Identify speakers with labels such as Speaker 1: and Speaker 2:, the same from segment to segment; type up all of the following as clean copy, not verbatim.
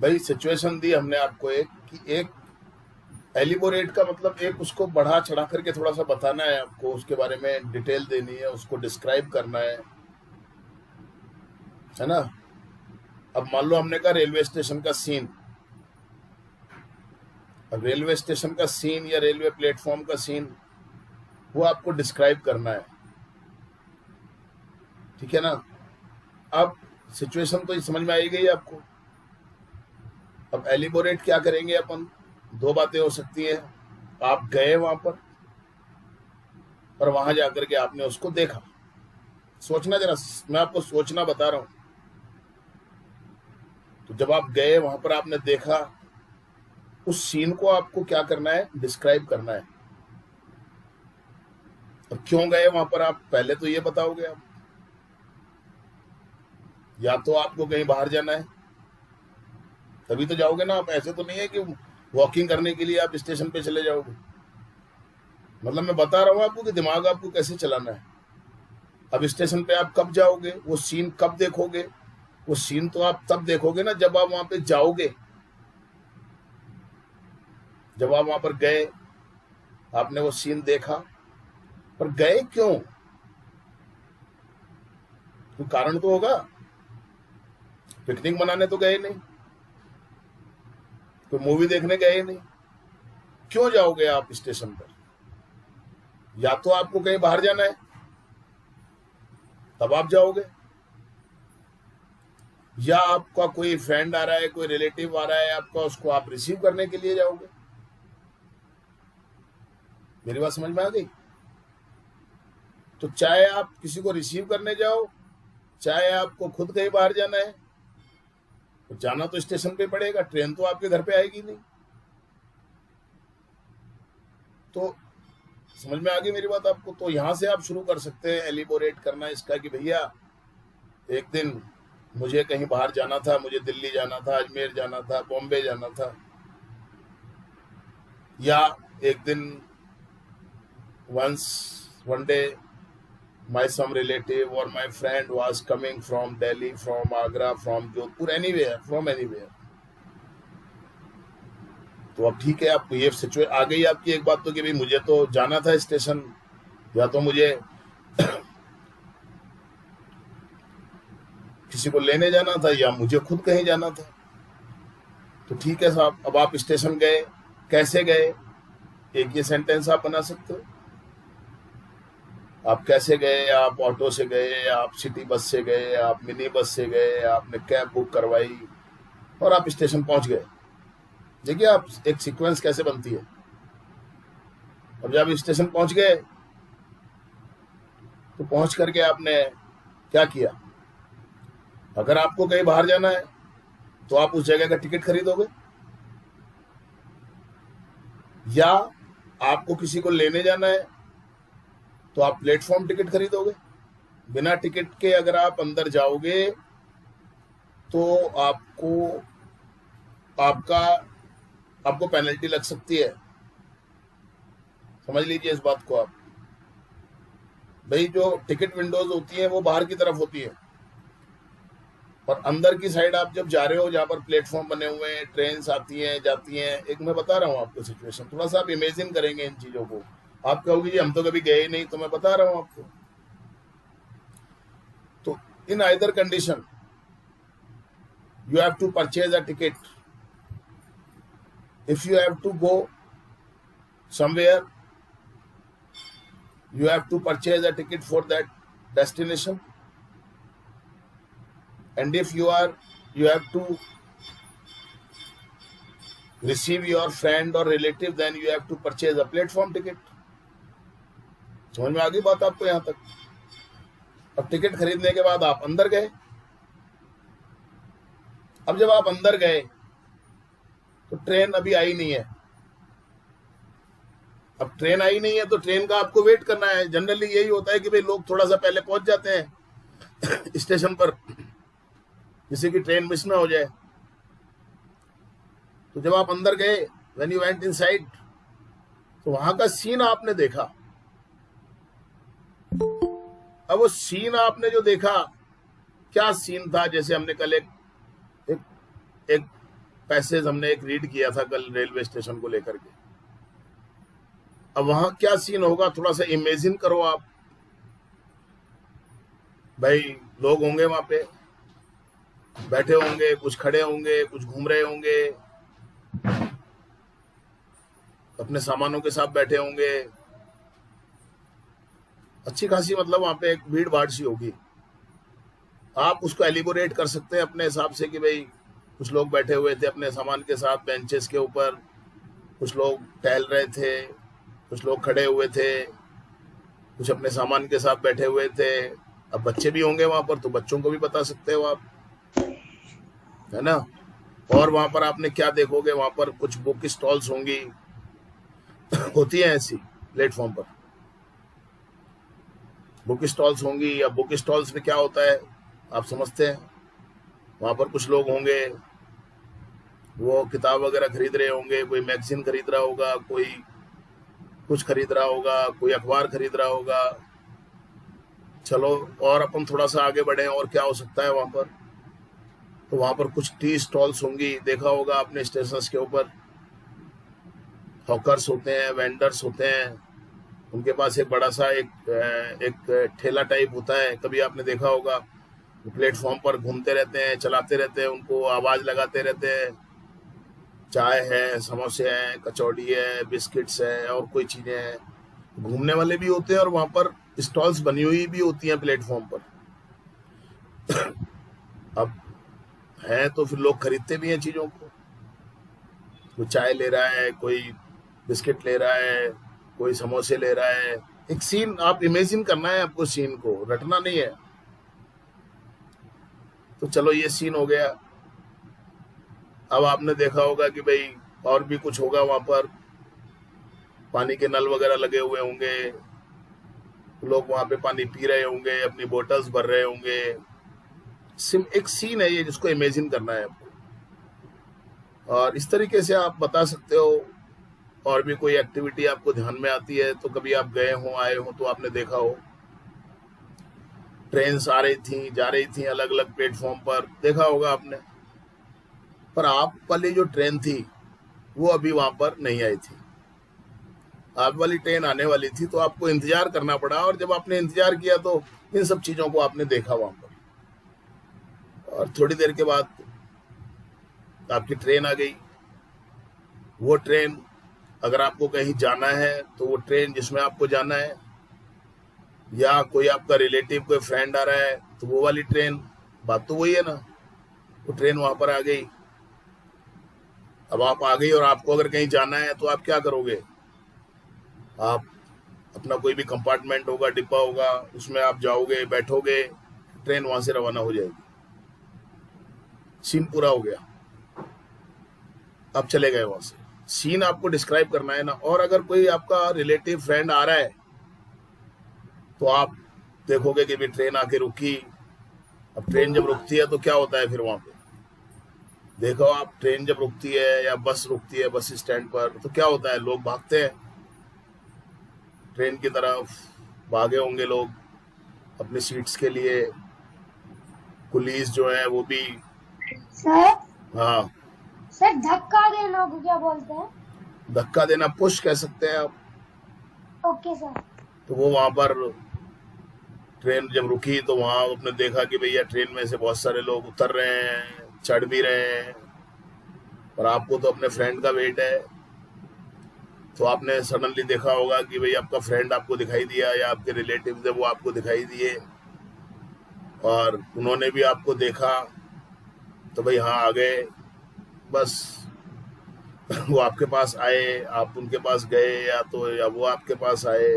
Speaker 1: भाई सिचुएशन दी हमने आपको एक कि एक एलिबोरेट का मतलब एक उसको बढ़ा चढ़ा करके थोड़ा सा बताना है आपको, उसके बारे में डिटेल देनी है, उसको डिस्क्राइब करना है ना। अब मान लो हमने कहा रेलवे स्टेशन का सीन। अब रेलवे स्टेशन का सीन या रेलवे प्लेटफॉर्म का सीन वो आपको डिस्क्राइब करना है, ठीक है ना। अब सिचुएशन तो समझ में आई गई आपको। अब एलिबोरेट क्या करेंगे अपन, दो बातें हो सकती है। आप गए वहां पर और वहां जाकर के आपने उसको देखा। सोचना जरा, मैं आपको सोचना बता रहा हूं। तो जब आप गए वहां पर आपने देखा, उस सीन को आपको क्या करना है, डिस्क्राइब करना है। और क्यों गए वहां पर आप पहले तो ये बताओगे आप। या तो आपको कहीं बाहर जाना है तभी तो जाओगे ना आप, ऐसे तो नहीं है कि वॉकिंग करने के लिए आप स्टेशन पे चले जाओगे। मतलब मैं बता रहा हूँ आपको कि दिमाग आपको कैसे चलाना है। अब स्टेशन पे आप कब जाओगे, वो सीन कब देखोगे। वो सीन तो आप तब देखोगे ना जब आप वहां पे जाओगे। जब आप वहां पर गए, आपने वो सीन देखा, पर गए क्यों, कोई कारण तो होगा। पिकनिक मनाने तो गए नहीं, कोई मूवी देखने गए नहीं। क्यों जाओगे आप स्टेशन पर। या तो आपको कहीं बाहर जाना है तब आप जाओगे, या आपका कोई फ्रेंड आ रहा है, कोई रिलेटिव आ रहा है आपका, उसको आप रिसीव करने के लिए जाओगे। मेरी बात समझ में आ गई। तो चाहे आप किसी को रिसीव करने जाओ, चाहे आपको खुद कहीं बाहर जाना है, तो जाना तो स्टेशन पे पड़ेगा, ट्रेन तो आपके घर पे आएगी नहीं। तो समझ में आ गई मेरी बात आपको। तो यहां से आप शुरू कर सकते हैं एलिबोरेट करना इसका कि भैया एक दिन मुझे कहीं बाहर जाना था, मुझे दिल्ली जाना था, अजमेर जाना था, बॉम्बे जाना था। या एक दिन one day my some relative or my friend was coming from Delhi, from Agra, from Jodhpur, anywhere, from anywhere. तो अब ठीक है, आपको ये सिचुएशन आ गई आपकी एक बात तो कि भाई मुझे तो जाना था स्टेशन, या तो मुझे किसी को लेने जाना था, या मुझे खुद कहीं जाना था। तो ठीक है साहब, अब आप स्टेशन गए, कैसे गए, एक ये सेंटेंस आप बना सकते हो। आप कैसे गए, आप ऑटो से गए, आप सिटी बस से गए, आप मिनी बस से गए, आपने कैब बुक करवाई और आप स्टेशन पहुंच गए। देखिए आप एक सीक्वेंस कैसे बनती है। अब जब स्टेशन पहुंच गए तो पहुंच करके आपने क्या किया। अगर आपको कहीं बाहर जाना है तो आप उस जगह का टिकट खरीदोगे, या आपको किसी को लेने जाना है तो आप प्लेटफॉर्म टिकट खरीदोगे। बिना टिकट के अगर आप अंदर जाओगे तो आपका आपको पेनल्टी लग सकती है। समझ लीजिए इस बात को आप। भाई जो टिकट विंडोज होती हैं वो बाहर की तरफ होती है, और अंदर की साइड आप जब जा रहे हो जहां पर प्लेटफॉर्म बने हुए हैं, ट्रेन आती हैं जाती हैं। एक मैं बता रहा हूँ आपको सिचुएशन, थोड़ा सा आप इमेजिन करेंगे इन चीजों को। आप कहोगे जी हम तो कभी गए नहीं, तो मैं बता रहा हूँ आपको। तो in either condition you have to purchase a ticket. If you have to go somewhere, you have to purchase a ticket for that destination. And if you have to receive your friend or relative, then you have to purchase a platform ticket. समझ में आ गई बात आपको यहां तक। अब ticket खरीदने के बाद आप अंदर गए। अब जब आप अंदर गए तो ट्रेन अभी आई नहीं है। अब ट्रेन आई नहीं है तो ट्रेन का आपको वेट करना है। जनरली यही होता है कि भाई लोग थोड़ा सा पहले पहुंच जाते हैं स्टेशन पर, जिससे कि ट्रेन मिस ना हो जाए। तो जब आप अंदर गए, व्हेन यू वेंट इनसाइड, तो वहां का सीन आपने देखा। अब वो सीन आपने जो देखा, क्या सीन था। जैसे हमने कल एक पैसेज हमने एक रीड किया था कल रेलवे स्टेशन को लेकर के। अब वहां क्या सीन होगा थोड़ा सा इमेजिन करो आप। भाई लोग होंगे वहां पे, बैठे होंगे, कुछ खड़े होंगे, कुछ घूम रहे होंगे, अपने सामानों के साथ बैठे होंगे, अच्छी खासी मतलब वहां पे एक भीड़ भाड़ सी होगी। आप उसको एलिबोरेट कर सकते हैं अपने हिसाब से कि भाई कुछ लोग बैठे हुए थे अपने सामान के साथ बेंचेस के ऊपर, कुछ लोग टहल रहे थे, कुछ लोग खड़े हुए थे, कुछ अपने सामान के साथ बैठे हुए थे। अब बच्चे भी होंगे वहां पर, तो बच्चों को भी बता सकते हो आप, है ना। और वहां पर आपने क्या देखोगे, वहां पर कुछ बुक स्टॉल्स होंगी होती हैं ऐसी प्लेटफॉर्म पर, बुक स्टॉल्स होंगी। या बुक स्टॉल्स में क्या होता है आप समझते हैं, वहां पर कुछ लोग होंगे, वो किताब वगैरह खरीद रहे होंगे, कोई मैगजीन खरीद रहा होगा, कोई कुछ खरीद रहा होगा, कोई अखबार खरीद रहा होगा। चलो और अपन थोड़ा सा आगे बढ़े, और क्या हो सकता है वहां पर, तो वहां पर कुछ टी स्टॉल्स होंगी, देखा होगा अपने स्टेशन के ऊपर हॉकर्स होते हैं, वेंडर्स होते हैं, उनके पास एक बड़ा सा एक ठेला टाइप होता है, कभी आपने देखा होगा, प्लेटफॉर्म पर घूमते रहते हैं, चलाते रहते हैं, उनको आवाज लगाते रहते हैं, चाय है, समोसे हैं, कचौड़ी है, बिस्किट्स है, और कोई चीजें हैं। घूमने वाले भी होते हैं और वहां पर स्टॉल्स बनी हुई भी होती हैं प्लेटफॉर्म पर। अब है तो फिर लोग खरीदते भी हैं चीजों को, कोई चाय ले रहा है, कोई बिस्किट ले रहा है, कोई समोसे ले रहा है। एक सीन आप इमेजिन करना है आपको, सीन को रटना नहीं है। तो चलो ये सीन हो गया। अब आपने देखा होगा कि भाई और भी कुछ होगा वहां पर, पानी के नल वगैरह लगे हुए होंगे, लोग वहां पे पानी पी रहे होंगे, अपनी बोतल्स भर रहे होंगे। एक सीन है ये जिसको इमेजिन करना है आपको, और इस तरीके से आप बता सकते हो। और भी कोई एक्टिविटी आपको ध्यान में आती है तो, कभी आप गए हो आए हो तो आपने देखा हो ट्रेन्स आ रही थी जा रही थी अलग अलग प्लेटफॉर्म पर, देखा होगा आपने। पर आप वाली जो ट्रेन थी वो अभी वहां पर नहीं आई थी। आप वाली ट्रेन आने वाली थी तो आपको इंतजार करना पड़ा, और जब आपने इंतजार किया तो इन सब चीजों को आपने देखा वहां पर। और थोड़ी देर के बाद आपकी ट्रेन आ गई। वो ट्रेन, अगर आपको कहीं जाना है तो वो ट्रेन जिसमें आपको जाना है, या कोई आपका रिलेटिव कोई फ्रेंड आ रहा है तो वो वाली ट्रेन, बात तो वही है ना। वो ट्रेन वहां पर आ गई। अब आप आ गई और आपको अगर कहीं जाना है तो आप क्या करोगे, आप अपना कोई भी कंपार्टमेंट होगा, डिब्बा होगा, उसमें आप जाओगे, बैठोगे, ट्रेन वहां से रवाना हो जाएगी। सीन पूरा हो गया, आप चले गए वहां से। सीन आपको डिस्क्राइब करना है ना। और अगर कोई आपका रिलेटिव फ्रेंड आ रहा है तो आप देखोगे कि भी ट्रेन आके रुकी। अब ट्रेन जब रुकती है तो क्या होता है फिर वहां पे, देखो आप, ट्रेन जब रुकती है या बस रुकती है बस स्टैंड पर, तो क्या होता है, लोग भागते हैं ट्रेन की तरफ, भागे होंगे लोग अपनी सीट्स के लिए। पुलिस जो है वो भी,
Speaker 2: सर
Speaker 1: हाँ
Speaker 2: सर धक्का देना को क्या बोलते हैं?
Speaker 1: धक्का देना पुश कह सकते हैं आप।
Speaker 2: Okay sir.
Speaker 1: तो वो वहां पर ट्रेन जब रुकी तो वहां आपने देखा कि भैया ट्रेन में से बहुत सारे लोग उतर रहे हैं, चढ़ भी रहे हैं, और आपको तो अपने फ्रेंड का वेट है। तो आपने सडनली देखा होगा कि भाई आपका फ्रेंड आपको दिखाई दिया, या आपके रिलेटिव है वो आपको दिखाई दिए, और उन्होंने भी आपको देखा, तो भाई हाँ आ गए बस। वो आपके पास आए, आप उनके पास गए, या वो आपके पास आए,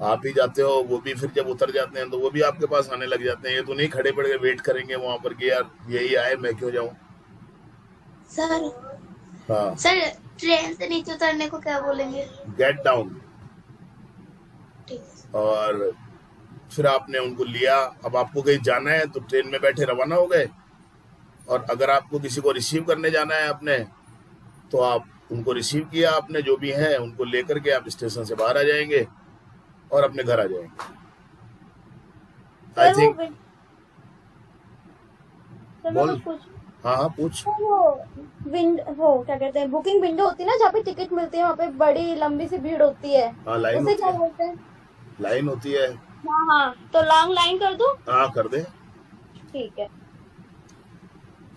Speaker 1: आप ही जाते हो। वो भी फिर जब उतर जाते हैं तो वो भी आपके पास आने लग जाते हैं। ये तो नहीं खड़े पड़ के वेट करेंगे वहां पर कि यार यही आए, मैं क्यों जाऊं।
Speaker 2: सर
Speaker 1: हाँ,
Speaker 2: सर ट्रेन से नीचे उतरने को क्या बोलेंगे?
Speaker 1: Get down.
Speaker 2: ठीक है।
Speaker 1: और फिर आपने उनको लिया। अब आपको कहीं जाना है तो ट्रेन में बैठे रवाना हो गए, और अगर आपको किसी को रिसीव करने जाना है अपने, तो आप उनको रिसीव किया आपने, जो भी है उनको लेकर के आप स्टेशन से बाहर आ जाएंगे और अपने घर आ जाएंगे। आई थिंक, बोल। हाँ हाँ पूछ।
Speaker 3: तो वो क्या कहते हैं, बुकिंग विंडो होती है ना, जहाँ पे टिकट मिलती है, वहाँ पे बड़ी लंबी सी भीड़ होती है,
Speaker 1: हाँ लाइन
Speaker 3: उसे
Speaker 1: होती
Speaker 3: क्या
Speaker 1: है,
Speaker 3: बोलते हैं?
Speaker 1: लाइन होती है।
Speaker 3: हाँ हाँ, तो लॉन्ग लाइन कर दूं?
Speaker 1: हाँ कर दे।
Speaker 3: ठीक है।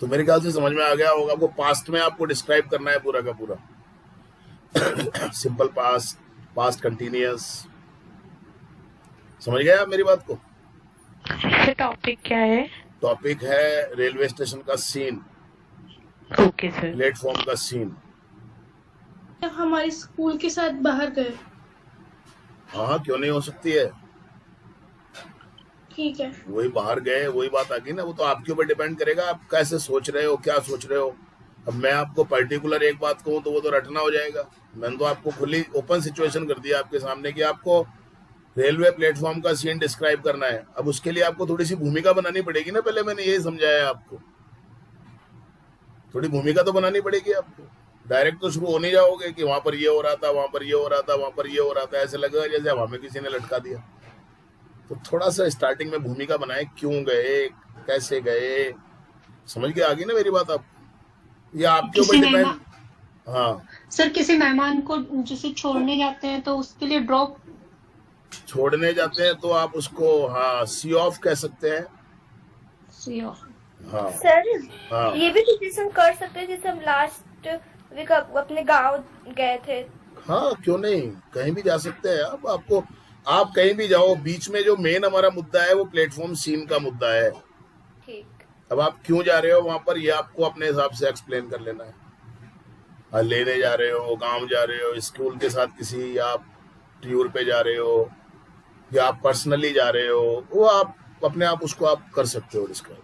Speaker 1: तो मेरे ख्याल से समझ में आ गया होगा। आपको पास्ट में आपको डिस्क्राइब करना है पूरा का पूरा। Simple past, past continuous. समझ गए आप मेरी बात को?
Speaker 4: सर टॉपिक क्या है?
Speaker 1: टॉपिक है रेलवे स्टेशन का सीन,
Speaker 4: ओके सर।
Speaker 1: प्लेटफॉर्म का सीन।
Speaker 5: हमारे स्कूल के साथ बाहर गए।
Speaker 1: हाँ क्यों नहीं हो सकती है।
Speaker 5: ठीक है।
Speaker 1: वही बाहर गए, वही बात आ गई ना। वो तो आपके ऊपर डिपेंड करेगा आप कैसे सोच रहे हो, क्या सोच रहे हो। अब मैं आपको पर्टिकुलर एक बात कहूँ तो वो तो रटना हो जाएगा। मैंने तो आपको खुली ओपन सिचुएशन कर दिया आपके सामने कि आपको रेलवे प्लेटफॉर्म का सीन डिस्क्राइब करना है। अब उसके लिए आपको थोड़ी सी भूमिका बनानी पड़ेगी ना। पहले मैंने यही समझाया आपको, थोड़ी भूमिका तो बनानी पड़ेगी आपको। डायरेक्ट तो शुरू हो नहीं जाओगे कि वहां पर ये हो रहा था, वहां पर ये हो रहा था, वहां पर ये हो रहा था। ऐसे लगेगा जैसे हवा में किसी ने लटका दिया। तो थोड़ा सा स्टार्टिंग में भूमिका बनाए, क्यों गए, कैसे गए। समझ के आ गई ना मेरी बात आपको? ये आपके ऊपर
Speaker 5: किसी
Speaker 1: डिपेंड।
Speaker 5: मेहमान
Speaker 1: हाँ
Speaker 5: सर, किसी मेहमान को जैसे छोड़ने जाते हैं तो उसके लिए ड्रॉप।
Speaker 1: छोड़ने जाते हैं तो आप उसको हाँ सी ऑफ कह सकते हैं। हाँ
Speaker 3: सर
Speaker 1: हाँ
Speaker 3: ये भी डिसीजन कर सकते हैं, जैसे हम लास्ट वीक अपने गांव गए थे।
Speaker 1: हाँ क्यों नहीं, कहीं भी जा सकते हैं आप। आपको आप कहीं भी जाओ, बीच में जो मेन हमारा मुद्दा है वो प्लेटफॉर्म सीन का मुद्दा है।
Speaker 3: ठीक।
Speaker 1: अब आप क्यों जा रहे हो वहां पर, ये आपको अपने हिसाब से एक्सप्लेन कर लेना है। लेने जा रहे हो, गांव जा रहे हो, स्कूल के साथ किसी आप टूर पे जा रहे हो, या आप पर्सनली जा रहे हो, वो आप अपने आप उसको आप कर सकते हो डिस्क्राइब।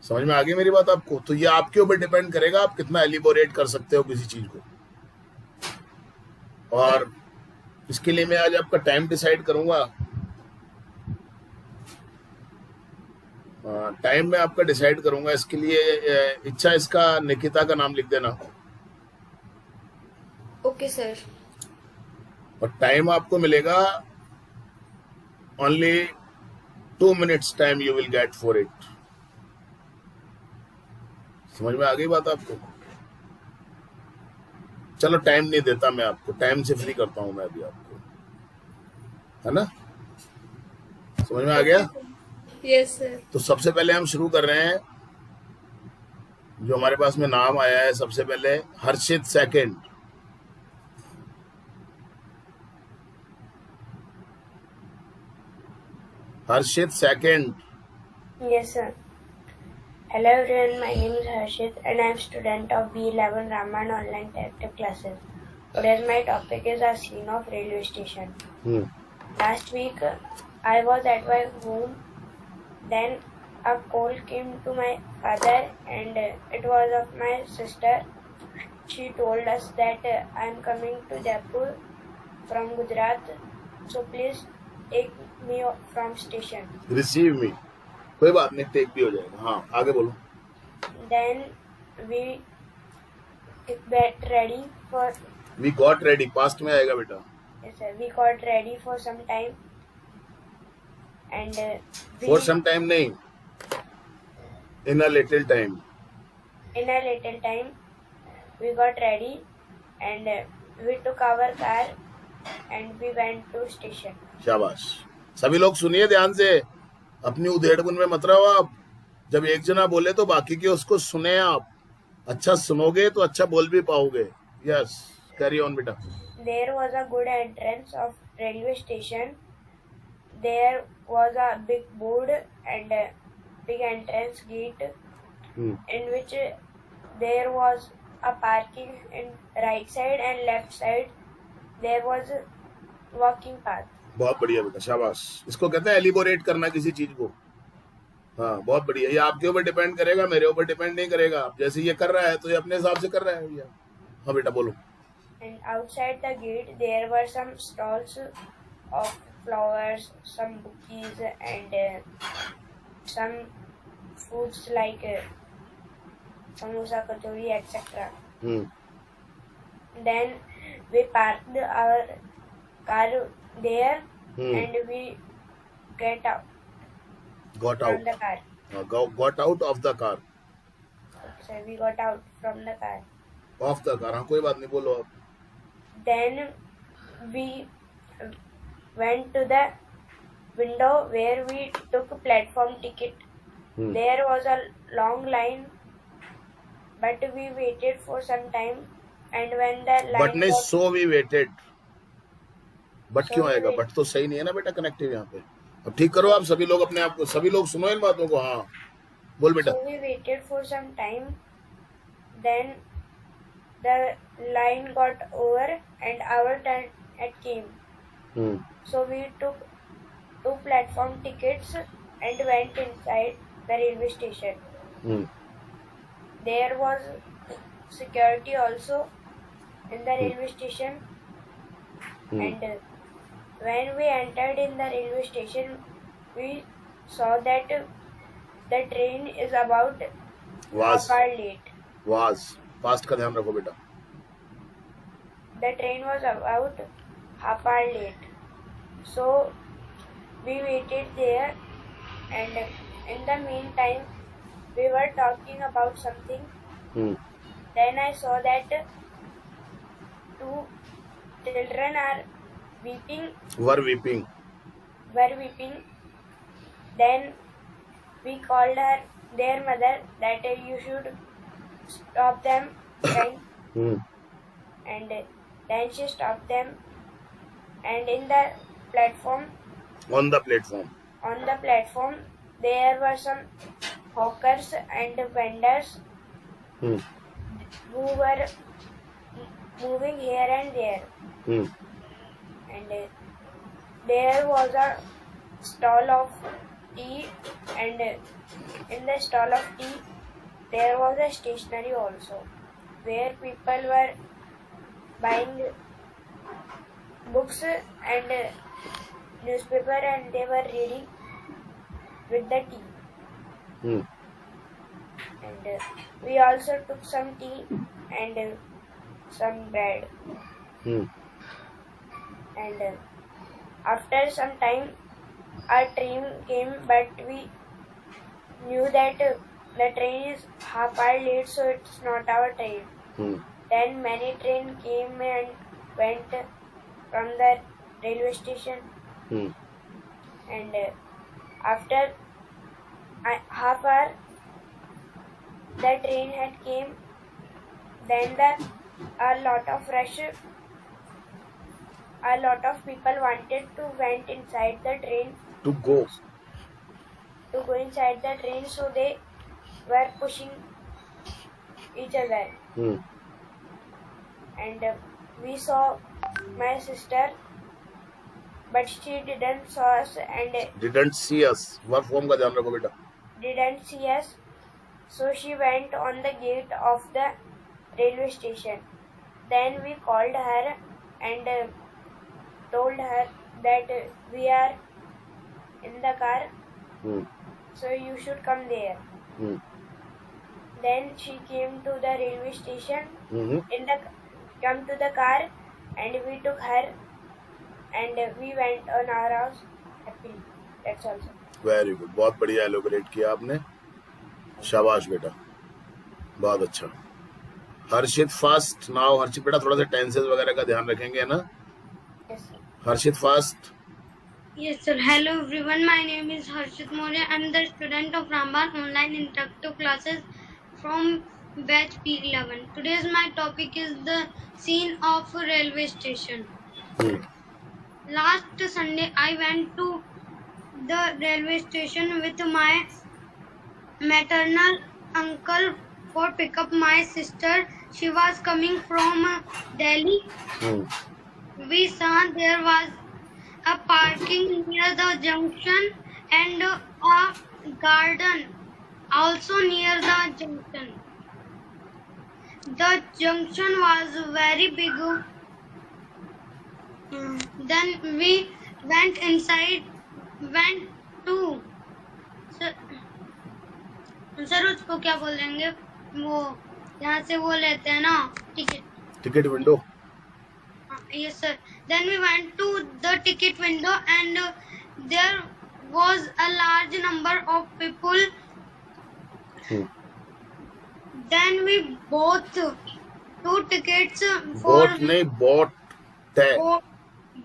Speaker 1: समझ में आ गई मेरी बात आपको? तो ये आपके ऊपर डिपेंड करेगा आप कितना एलिबोरेट कर सकते हो किसी चीज को। और इसके लिए मैं आज आपका टाइम डिसाइड करूंगा। टाइम में आपका डिसाइड करूंगा। इसके लिए इच्छा इसका निकिता का नाम लिख देना।
Speaker 3: Okay sir.
Speaker 1: और टाइम आपको मिलेगा only 2 minutes time you will get for it. समझ में आ गई बात आपको? चलो टाइम नहीं देता मैं आपको, टाइम से फ्री करता हूं मैं अभी आपको, है ना? समझ में आ गया?
Speaker 3: Yes sir.
Speaker 1: तो सबसे पहले हम शुरू कर रहे हैं। जो हमारे पास में नाम आया है सबसे पहले हर्षित second. Harshit second.
Speaker 6: Yes, sir. Hello everyone, my name is Harshit and I am student of B11 Raman online interactive classes. Today's my topic is a scene of railway station. Last week I was at my home, then a call came to my father and it was of my sister. She told us that I am coming to Jaipur from Gujarat, so please take me from station.
Speaker 1: Receive me, कोई बात नहीं, take भी हो जाएगा। हाँ आगे बोलो।
Speaker 6: Then we get ready for.
Speaker 1: We got ready, past में आएगा बेटा।
Speaker 6: Yes, sir. We got ready for some time, and
Speaker 1: for some time नहीं, in a little time.
Speaker 6: in a little time we got ready, and we took our car and we went to station.
Speaker 1: शाबाश। सभी लोग सुनिए ध्यान से, अपनी उधेड़बुन में मत रहो आप। जब एक जना बोले तो बाकी के उसको सुने आप। अच्छा सुनोगे तो अच्छा बोल भी पाओगे। यस कैरी ऑन बेटा।
Speaker 6: There was a good entrance of railway station. There was a big board and a big entrance gate in which there was a parking in right side and left side. There was a walking path.
Speaker 1: बहुत बढ़िया बेटा, शाबाश। इसको कहते हैं elaborate करना किसी चीज को। हाँ बहुत बढ़िया। ये आपके ऊपर डिपेंड करेगा, मेरे ऊपर डिपेंड नहीं करेगा। जैसे ये कर रहा है तो ये अपने हिसाब से कर रहा है भैया। हाँ बेटा बोलो।
Speaker 6: And outside the gate there were some stalls of flowers, some bouquets and some foods like samosa, kachori, etc. Then we parked our car there and we get out
Speaker 1: got
Speaker 6: from
Speaker 1: out,
Speaker 6: the car.
Speaker 1: Got out of the car.
Speaker 6: sir. We got out from the car.
Speaker 1: Of the car, हाँ कोई बात नहीं, बोलो आप.
Speaker 6: Then we went to the window where we took platform ticket. There was a long line, but we waited for some time. And when the line
Speaker 1: but नहीं, so we waited. But
Speaker 6: So
Speaker 1: क्यों
Speaker 6: we
Speaker 1: आएगा?
Speaker 6: wait-
Speaker 1: but तो सही नहीं है ना बेटा, connective यहाँ पे. अब ठीक करो आप सभी लोग अपने आप को, सभी लोग सुनो इन बातों को. हाँ बोल बेटा.
Speaker 6: So we waited for some time. Then the line got over and our turn had came. So we took 2 platform tickets and went inside the railway station. There was security also in the railway station. And when we entered in the railway station, we saw that the train is about
Speaker 1: was
Speaker 6: half hour late.
Speaker 1: Was past का ध्यान रखो बेटा.
Speaker 6: The train was about half hour late. So we waited there, and in the meantime we were talking about something. Then I saw that 2 children are weeping.
Speaker 1: Were weeping.
Speaker 6: Were weeping. Then we called their mother that you should stop them crying. And then she stopped them. And in the platform,
Speaker 1: on the platform.
Speaker 6: there were some hawkers and vendors who were moving here and there. And there was a stall of tea, and in the stall of tea there was a stationery also, where people were buying books and newspaper, and they were reading with the tea. And we also took some tea and some bread. And after some time our train came, but we knew that the train is half hour late, so it's not our train. Then many trains came and went from the railway station. And after half hour the train had came. Then a lot of people wanted to went inside the train,
Speaker 1: to go.
Speaker 6: to go inside the train, so they were pushing each other. And we saw my sister, but she didn't saw us and
Speaker 1: didn't see us. Verb form का ध्यान रखो बेटा.
Speaker 6: didn't see us. So she went on the gate of the railway station. Then we called her and told her that we are in the car, so you should come there. Then she came to the railway station, come to the car, and we took her and we went on our house happily. That's all, sir.
Speaker 1: Very good, बहुत बढ़िया elaborate किया आपने. शाबाश बेटा, बहुत अच्छा. हर्षित fast now. हर्षित बेटा थोड़ा सा टेंसेस वगैरह का ध्यान रखेंगे ना.
Speaker 6: Yes, sir.
Speaker 1: Harshit fast.
Speaker 7: Yes, sir. Hello, everyone. My name is Harshit Maurya. I'm the student of Ramban Online Interactive Classes from batch P11. Today's my topic is the scene of a railway station. Last Sunday, I went to the railway station with my maternal uncle for pick up my sister. She was coming from Delhi. We saw there was a parking near the junction and a garden also near the junction. The junction was very big. Then we went inside, went to sir उसको क्या बोलेंगे, वो यहाँ से वो लेते हैं ना ticket
Speaker 1: window.
Speaker 7: Yes, sir. Then we went to the ticket window, and there was a large number of people. then we bought 2 tickets for
Speaker 1: boat नहीं बोट है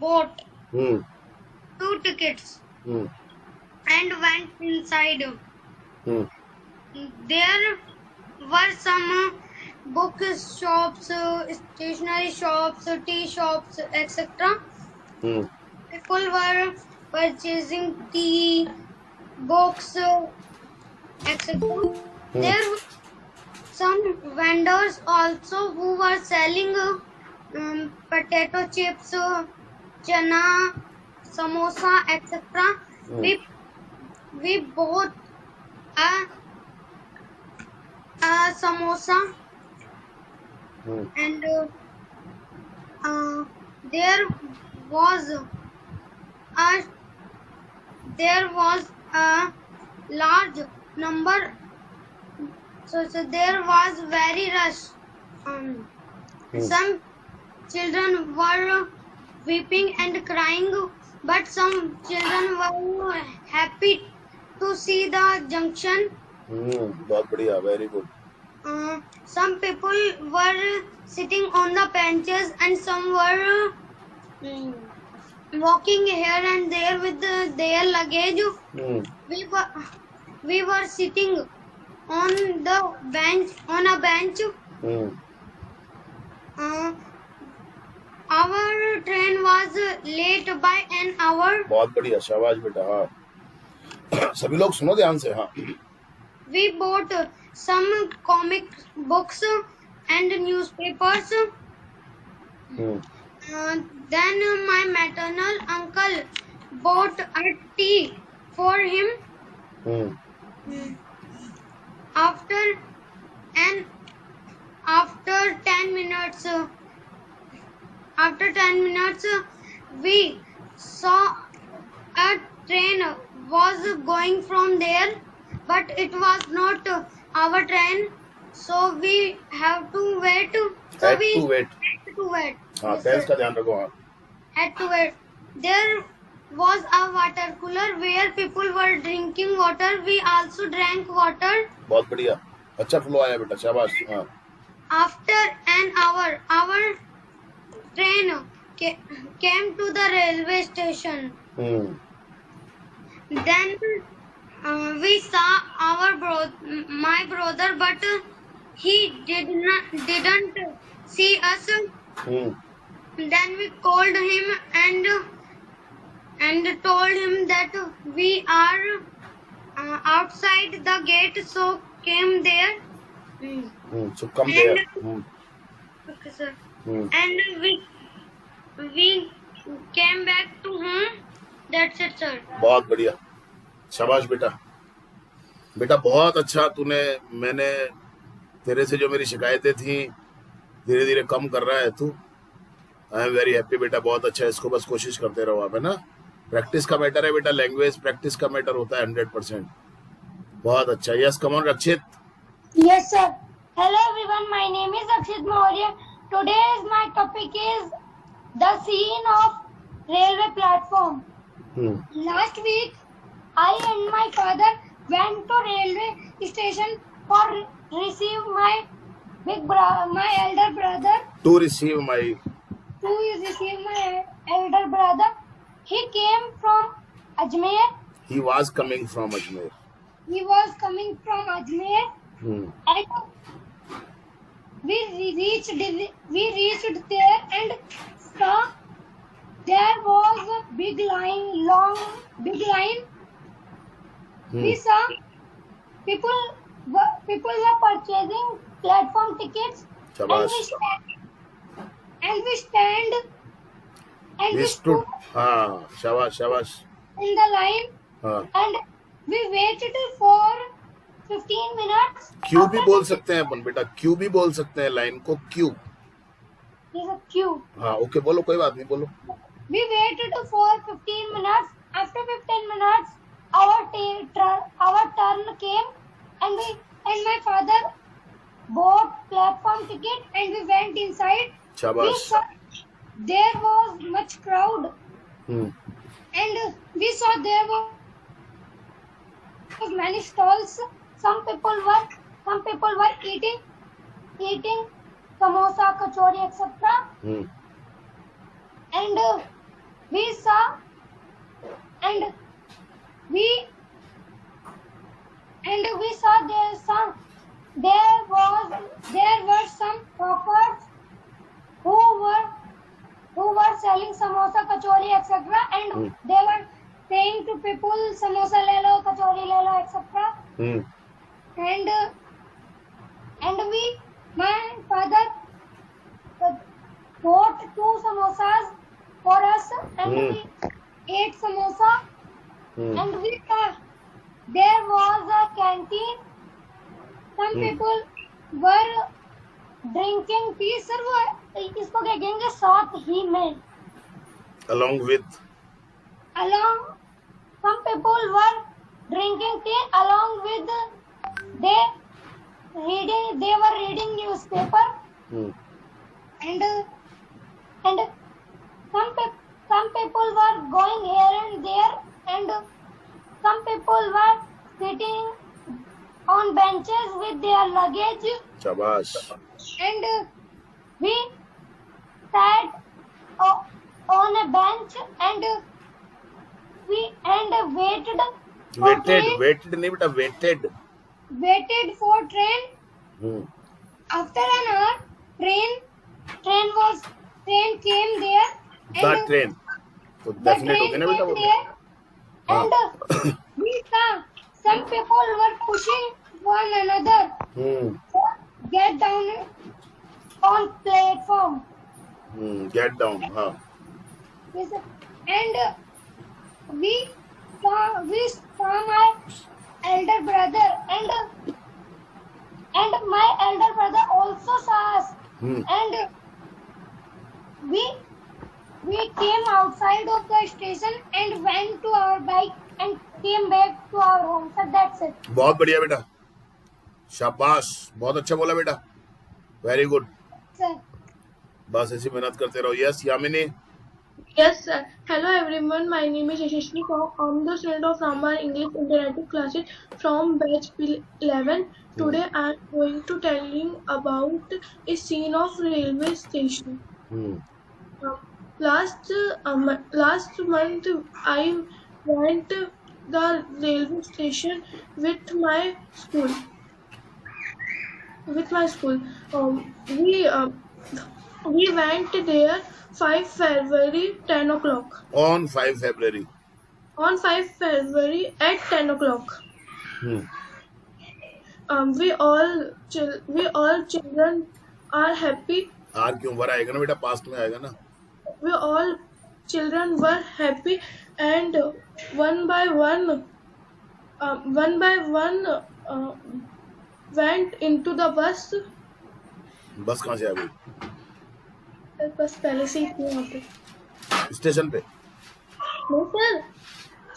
Speaker 7: bought
Speaker 1: hmm
Speaker 7: 2 tickets
Speaker 1: hmm
Speaker 7: and went inside.
Speaker 1: Hmm
Speaker 7: There were some book shops, stationery shops, tea shops, etc.
Speaker 1: Hmm
Speaker 7: People were purchasing tea, books, etc. There were some vendors also who were selling potato chips, chana, samosa, etc. We bought a samosa and there was a large number, so there was very rush. Some children were weeping and crying, but some children were happy to see the junction.
Speaker 1: बहुत बढ़िया very good
Speaker 7: Some people were sitting on the benches and some were walking here and there with their luggage. We were sitting on a bench. Our train was late by an hour.
Speaker 1: बहुत बढ़िया शाबाश बेटा हाँ सभी लोग सुनो ध्यान से हाँ
Speaker 7: We bought some comic books and newspapers. Then my maternal uncle bought a tea for him. After 10 minutes, we saw a train was going from there, but it was not our train, so we have to wait.
Speaker 1: Had to wait. हाँ
Speaker 7: Yes,
Speaker 1: tense
Speaker 7: sir.
Speaker 1: का ध्यान रखो हाँ
Speaker 7: Had to wait. There was a water cooler where people were drinking water. We also drank water.
Speaker 1: बहुत बढ़िया अच्छा flow आया बेटा शाबाश हाँ
Speaker 7: After an hour, our train came to the railway station. Then we saw my brother, but he didn't see us. Then we called him and told him that we are outside the gate, so came there.
Speaker 1: so come there
Speaker 7: Okay, sir. And we came back to home. That's it, sir.
Speaker 1: बहुत बढ़िया शाबाश बेटा बेटा बहुत अच्छा तूने मैंने तेरे से जो मेरी शिकायतें थी धीरे धीरे कम कर रहा है तू आई एम वेरी हैप्पी बेटा बहुत अच्छा है इसको बस कोशिश करते रहो आप है ना प्रैक्टिस का मैटर है बेटा लैंग्वेज प्रैक्टिस का मैटर होता है 100% बहुत अच्छा yes come on Rakshit
Speaker 2: Yes, sir. Hello, everyone. My name is Akshit Maurya. Today's my topic is the scene of railway platform. Last week, I and my father went to railway station for receive my elder brother.
Speaker 1: to receive my
Speaker 2: elder brother. He came from Ajmer.
Speaker 1: he was coming from Ajmer
Speaker 2: He was coming from Ajmer. And we reached there and saw there was a big line. We saw people were purchasing platform tickets.
Speaker 1: शाबाश
Speaker 2: We stood
Speaker 1: हाँ शाबाश शाबाश
Speaker 2: in the line
Speaker 1: हाँ
Speaker 2: and we waited for 15 minutes.
Speaker 1: Q भी बोल सकते हैं अपन बेटा क्यू भी बोल सकते हैं लाइन को क्यू
Speaker 2: There's a queue.
Speaker 1: हाँ ओके बोलो कोई बात नहीं बोलो
Speaker 2: We waited for 15 minutes. After 15 minutes, our turn came, and my father bought platform ticket, and we went inside. We
Speaker 1: शाबाश
Speaker 2: saw there was much crowd, and we saw there was many stalls. Some people were eating, eating samosa, kachori, etc. And we saw there were some hawkers who were selling samosa, kachori, etc. And they were saying to people, samosa le lo, kachori le lo, etc. And my father bought 2 samosas for us, and we ate samosa. And we saw there was a canteen. Some people were drinking tea. Sir, वो इसको क्या कहेंगे? साथ ही में.
Speaker 1: Along with.
Speaker 2: Some people were drinking tea along with they were reading newspaper. And some people were going here and there, and some people were sitting on benches with their luggage.
Speaker 1: Shabash.
Speaker 2: And we sat on a bench and waited
Speaker 1: नहीं बेटा,
Speaker 2: waited for train. After an hour, train came there.
Speaker 1: The train. तो definite हो गया ना बेटा वो.
Speaker 2: And we saw some people were pushing one another to get down on platform.
Speaker 1: Get down, हाँ.
Speaker 2: Yes, sir. And we saw my elder brother, and my elder brother also saw us. And we came outside of the station and went to our bike and came back to our home. So that's it.
Speaker 1: बहुत बढ़िया बेटा, शाबाश, बहुत अच्छा बोला बेटा, very good.
Speaker 2: Sir.
Speaker 1: बस ऐसी मेहनत करते रहो. Yes Yamini.
Speaker 8: Yes, sir. Hello everyone. My name is Yashashni Kaur. I'm the student of Ramar English Interactive Classes from batch 11. Today I am going to telling about a scene of railway station. Last month I went the railway station with my school. We went there 5 February 10 o'clock.
Speaker 1: On 5 February.
Speaker 8: On 5 February at 10 o'clock. We all children are happy.
Speaker 1: Are क्यों were आएगा ना बेटा, past में आएगा ना.
Speaker 8: We all children were happy, and one by one went into the bus.
Speaker 1: बस कहाँ से आ गई?
Speaker 8: बस पहले से ही थी वहाँ पे.
Speaker 1: स्टेशन पे?
Speaker 8: नहीं सर,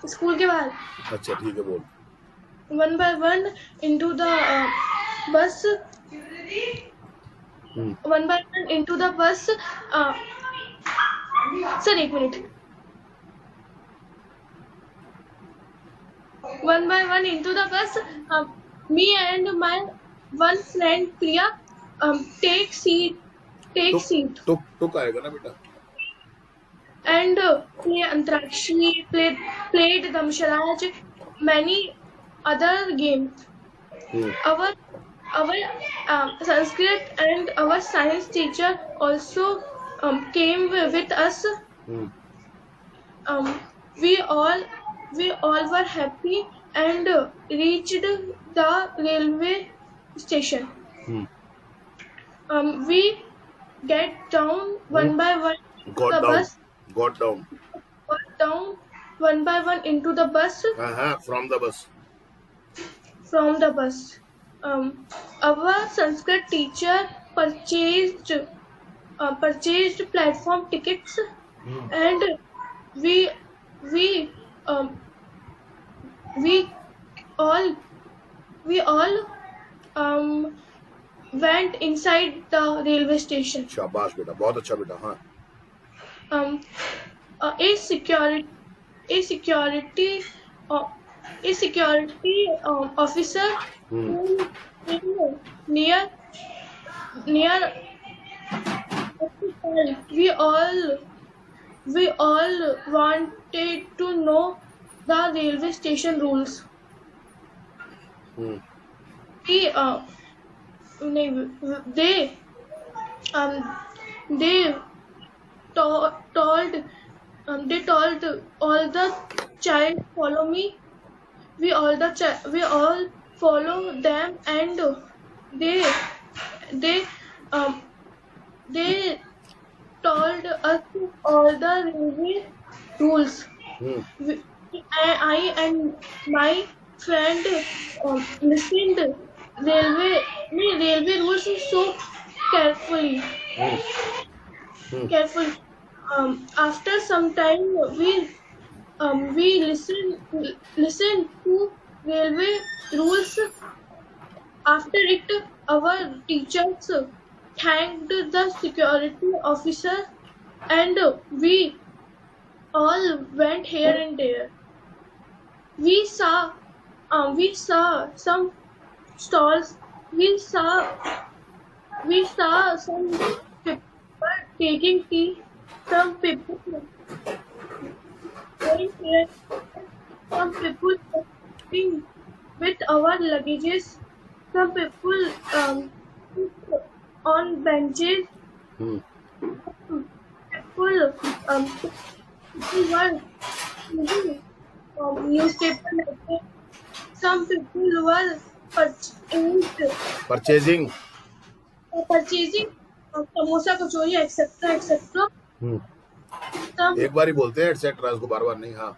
Speaker 8: स्कूल के बाहर.
Speaker 1: अच्छा ठीक है, बोल.
Speaker 8: One by one into the bus. One by one into the bus. Sir, 1 minute. One by one into the bus. Me and my one friend Priya take seat.
Speaker 1: टुक आएगा ना बेटा.
Speaker 8: And play Antarakshi, played Damsharaj, many other games. Our Sanskrit and our science teacher also came with us. We all were happy and reached the railway station. We get down one by one into the bus.
Speaker 1: Got down
Speaker 8: one by one into the bus.
Speaker 1: From the bus.
Speaker 8: Our Sanskrit teacher purchased platform tickets, and we all went inside the railway station.
Speaker 1: शाबाश बेटा, बहुत अच्छा बेटा. हाँ.
Speaker 8: A security officer near near we all wanted to know the railway station rules.
Speaker 1: Hmm,
Speaker 8: We they they told all the child follow me. We all follow them, and they they um they told us all the railway rules.
Speaker 1: Hmm,
Speaker 8: I and my friend listened railway rules so carefully.
Speaker 1: Hmm,
Speaker 8: Carefully. After some time, we listen to railway rules. After it, our teachers thanked the security officer, and we all went here and there. We saw some stalls. We saw some people taking tea. Some people going here. Some people sitting with our luggages. Some people on benches.
Speaker 1: Hmm,
Speaker 8: People were reading newspaper. Some people were
Speaker 1: purchasing.
Speaker 8: purchasing samosa, kachori, etc.
Speaker 1: Hmm,
Speaker 8: Some
Speaker 1: एक बार ही बोलते हैं etcetera, उसको बार बार नहीं. हाँ,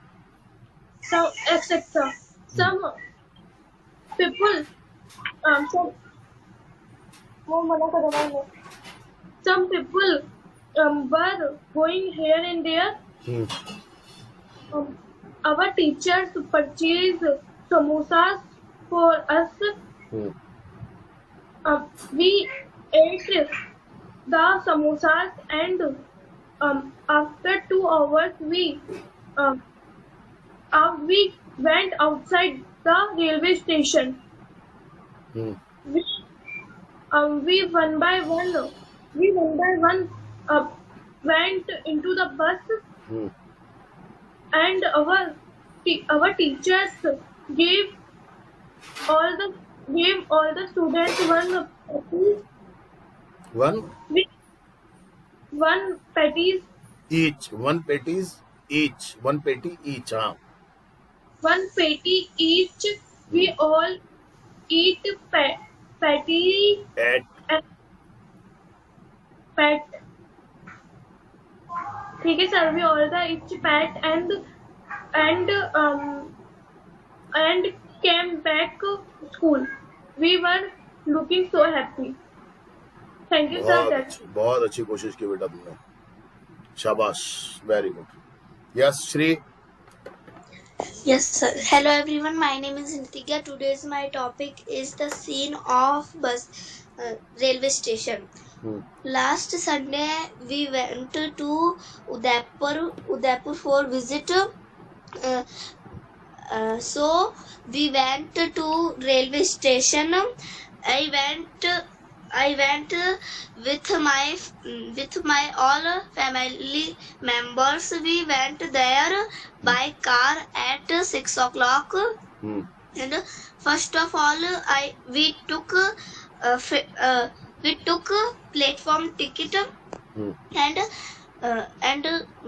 Speaker 8: etc. Some people some people were going here and there.
Speaker 1: Hmm,
Speaker 8: Our teachers purchased samosas for us.
Speaker 1: Hmm,
Speaker 8: We ate the samosas, and after 2 hours we went outside the railway station.
Speaker 1: Hmm,
Speaker 8: We one by one went into the bus,
Speaker 1: hmm,
Speaker 8: and our teachers gave all the students one patties
Speaker 1: each, one patties each, one patty each. हाँ,
Speaker 8: one patty each. We all eat patty
Speaker 1: at
Speaker 8: and pat. ठीक है sir, we all the each pat and came back to school. We were looking so happy. Thank you sir.
Speaker 1: बहुत अच्छी कोशिश की बेटा तुमने, शाबाश, very good. Yes Shri.
Speaker 9: Yes, sir. Hello, everyone. My name is Nitiga. Today's my topic is the scene of bus railway station. Last Sunday, we went to Udaipur for visit. So we went to railway station. I went with my all family members. We went there by car at 6 o'clock. And first of all, we took platform ticket and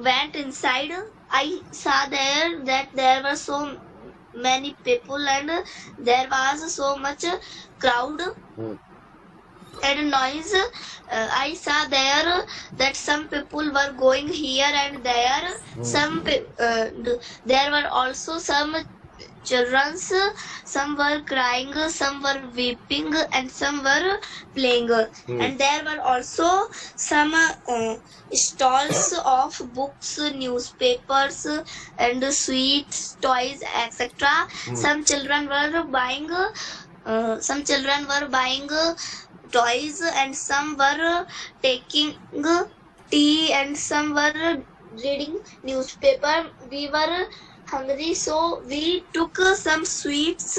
Speaker 9: went inside. I saw there that there were so many people and there was so much crowd and noise. I saw there that some people were going here and there. There were also some children. Some were crying, some were weeping, and some were playing. And there were also some stalls of books, newspapers, and sweets, toys, etc. Some children were buying. Toys, and some were taking tea, and some were reading newspaper. We were hungry, so we took some sweets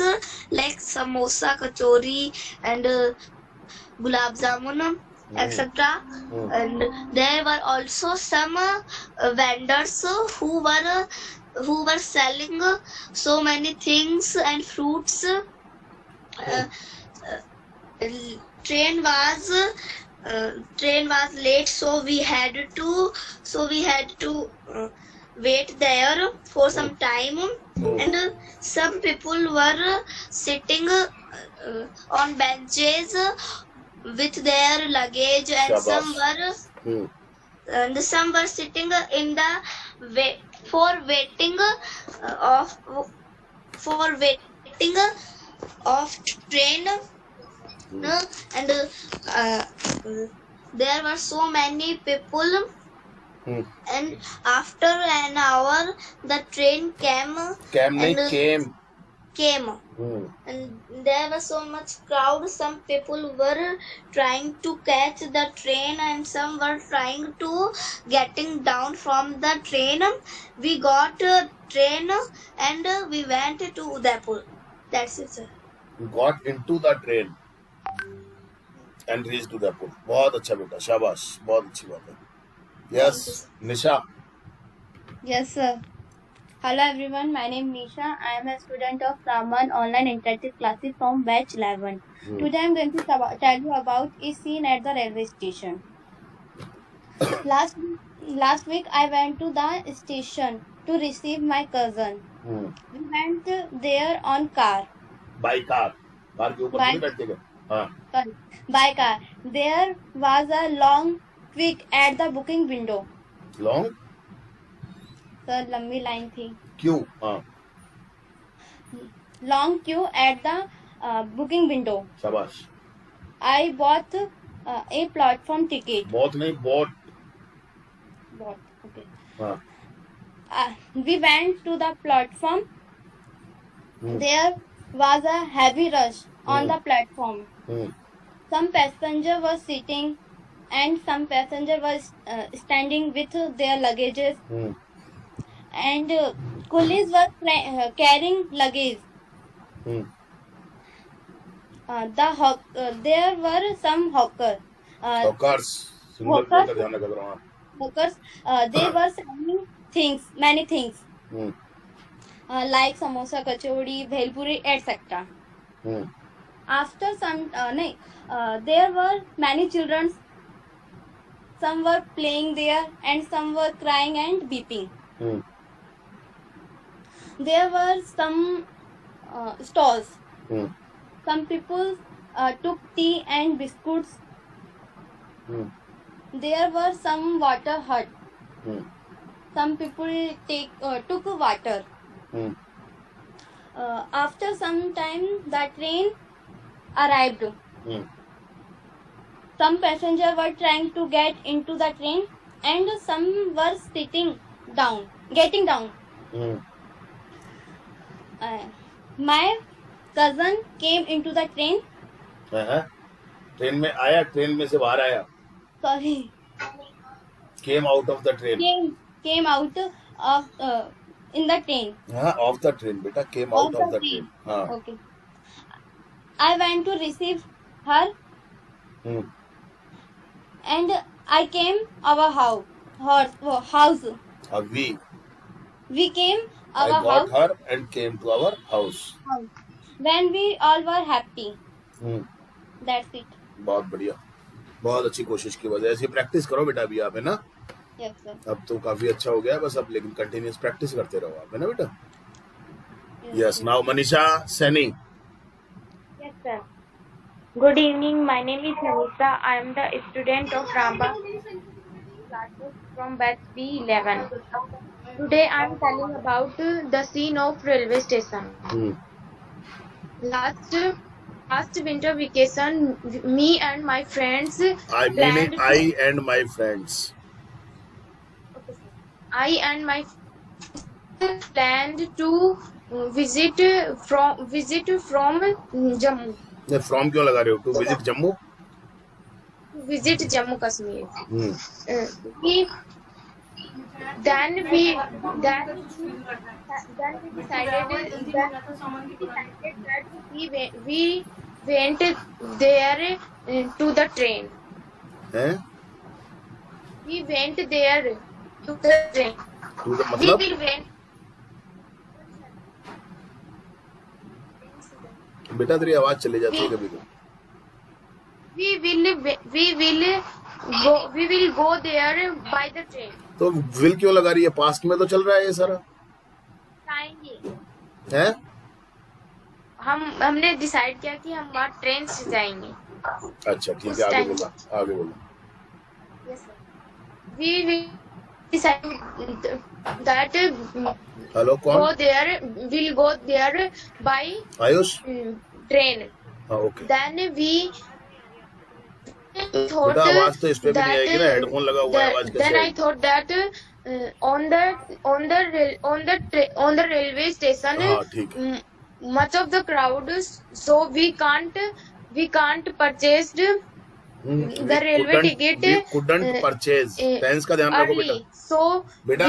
Speaker 9: like samosa, kachori, and gulab jamun, etc. And there were also some vendors who were selling so many things and fruits. Train was late, so we had to wait there for some time, and some people were sitting on benches with their luggage, and some were sitting in the waiting of train. And there were so many people, and after an hour the train came. And there was so much crowd. Some people were trying to catch the train, and some were trying to getting down from the train. We got a train and we went to Udaipur. That's it, sir.
Speaker 1: You got into the train and reached Udaipur. बहुत अच्छा बेटा, शाबाश, बहुत अच्छी बात है. Yes, Nisha.
Speaker 3: Yes, sir. Hello everyone, my name is Nisha. I am a student of Raman Online Interactive Classes from batch 11. Today I am going to tell you about a scene at the railway station. Last week I went to the station to receive my cousin. We went there on car.
Speaker 1: By car. Car के ऊपर नहीं बैठते क्या? हाँ.
Speaker 3: Sorry, by car. There was a long queue at the booking window.
Speaker 1: Long?
Speaker 3: Sir लंबी line थी.
Speaker 1: क्यों? हाँ.
Speaker 3: Long queue at the booking window.
Speaker 1: शाबाश.
Speaker 3: I bought a platform ticket.
Speaker 1: बहुत नहीं, bought.
Speaker 3: Okay.
Speaker 1: हाँ.
Speaker 3: We went to the platform. There was a heavy rush on the platform. Some passengers were sitting and some passengers were standing with their luggages. And coolies were carrying luggage. There were some hawkers. Hawkers. They were selling many things. Like samosa, kachori, bhelpuri, etc. After some, there were many children. Some were playing there and some were crying and weeping. There were some stalls. Some people took tea and biscuits. There were some water hut. Some people took water. After some time, the train arrived. Some passengers were trying to get into the train and some were getting down. My cousin came into the train.
Speaker 1: Train में आया, train में से बाहर आया.
Speaker 3: Sorry.
Speaker 1: Came out of the train.
Speaker 3: Came out of in the train.
Speaker 1: Of the train, beta. Came out of the train.
Speaker 3: Okay. I went to receive her. And I came our house. We came our house.
Speaker 1: I got her and came to our house.
Speaker 3: When we all were happy. That's it.
Speaker 1: बहुत बढ़िया, बहुत अच्छी कोशिश की वजह ऐसी practice करो बेटा अभी आप, है ना?
Speaker 3: Yes, sir.
Speaker 1: अब तो काफी अच्छा हो गया, बस अब लेकिन कंटिन्यूअस प्रैक्टिस करते रहो आप, है ना बेटा? Yes. Now Manisha Seni.
Speaker 10: Yes, sir. Good evening. My name is Manisha. I am the student of Ramba from batch B11. Today I am telling about the scene of railway station. Last winter vacation, me and my friends.
Speaker 1: I and my friends.
Speaker 10: I and my friends planned to visit from Jammu.
Speaker 1: From क्यों लगा रहे हो? To visit Jammu?
Speaker 10: Visit Jammu Kashmir. Then we decided that we went there to the train.
Speaker 1: हैं?
Speaker 10: We went there to the train.
Speaker 1: To the
Speaker 10: We
Speaker 1: मतलब
Speaker 10: will went.
Speaker 1: बेटा तेरी आवाज चली जाती है कभी कभी.
Speaker 10: We will go there by the train.
Speaker 1: तो विल क्यों लगा रही है? पास्ट में तो चल रहा है ये सारा.
Speaker 10: जाएंगे.
Speaker 1: हैं?
Speaker 10: हमने डिसाइड किया कि हम वहाँ ट्रेन से जाएंगे.
Speaker 1: अच्छा ठीक है, आगे बोला, आगे बोला.
Speaker 10: Yes, sir. We will decide that
Speaker 1: hello कौन?
Speaker 10: we'll go there by
Speaker 1: Ayush.
Speaker 10: train.
Speaker 1: हाँ ओके.
Speaker 10: Then we thought
Speaker 1: बेटा आवाज तो इस पे भी नहीं आएगी ना, हेडफोन लगा हुआ है, आवाज कैसे
Speaker 10: then I
Speaker 1: आएगी?
Speaker 10: thought that on the railway station
Speaker 1: हाँ ठीक है.
Speaker 10: much of the crowd, so we can't purchase the railway ticket
Speaker 1: We couldn't purchase. Tense का ध्यान रखो बेटा.
Speaker 10: early. So
Speaker 1: बेटा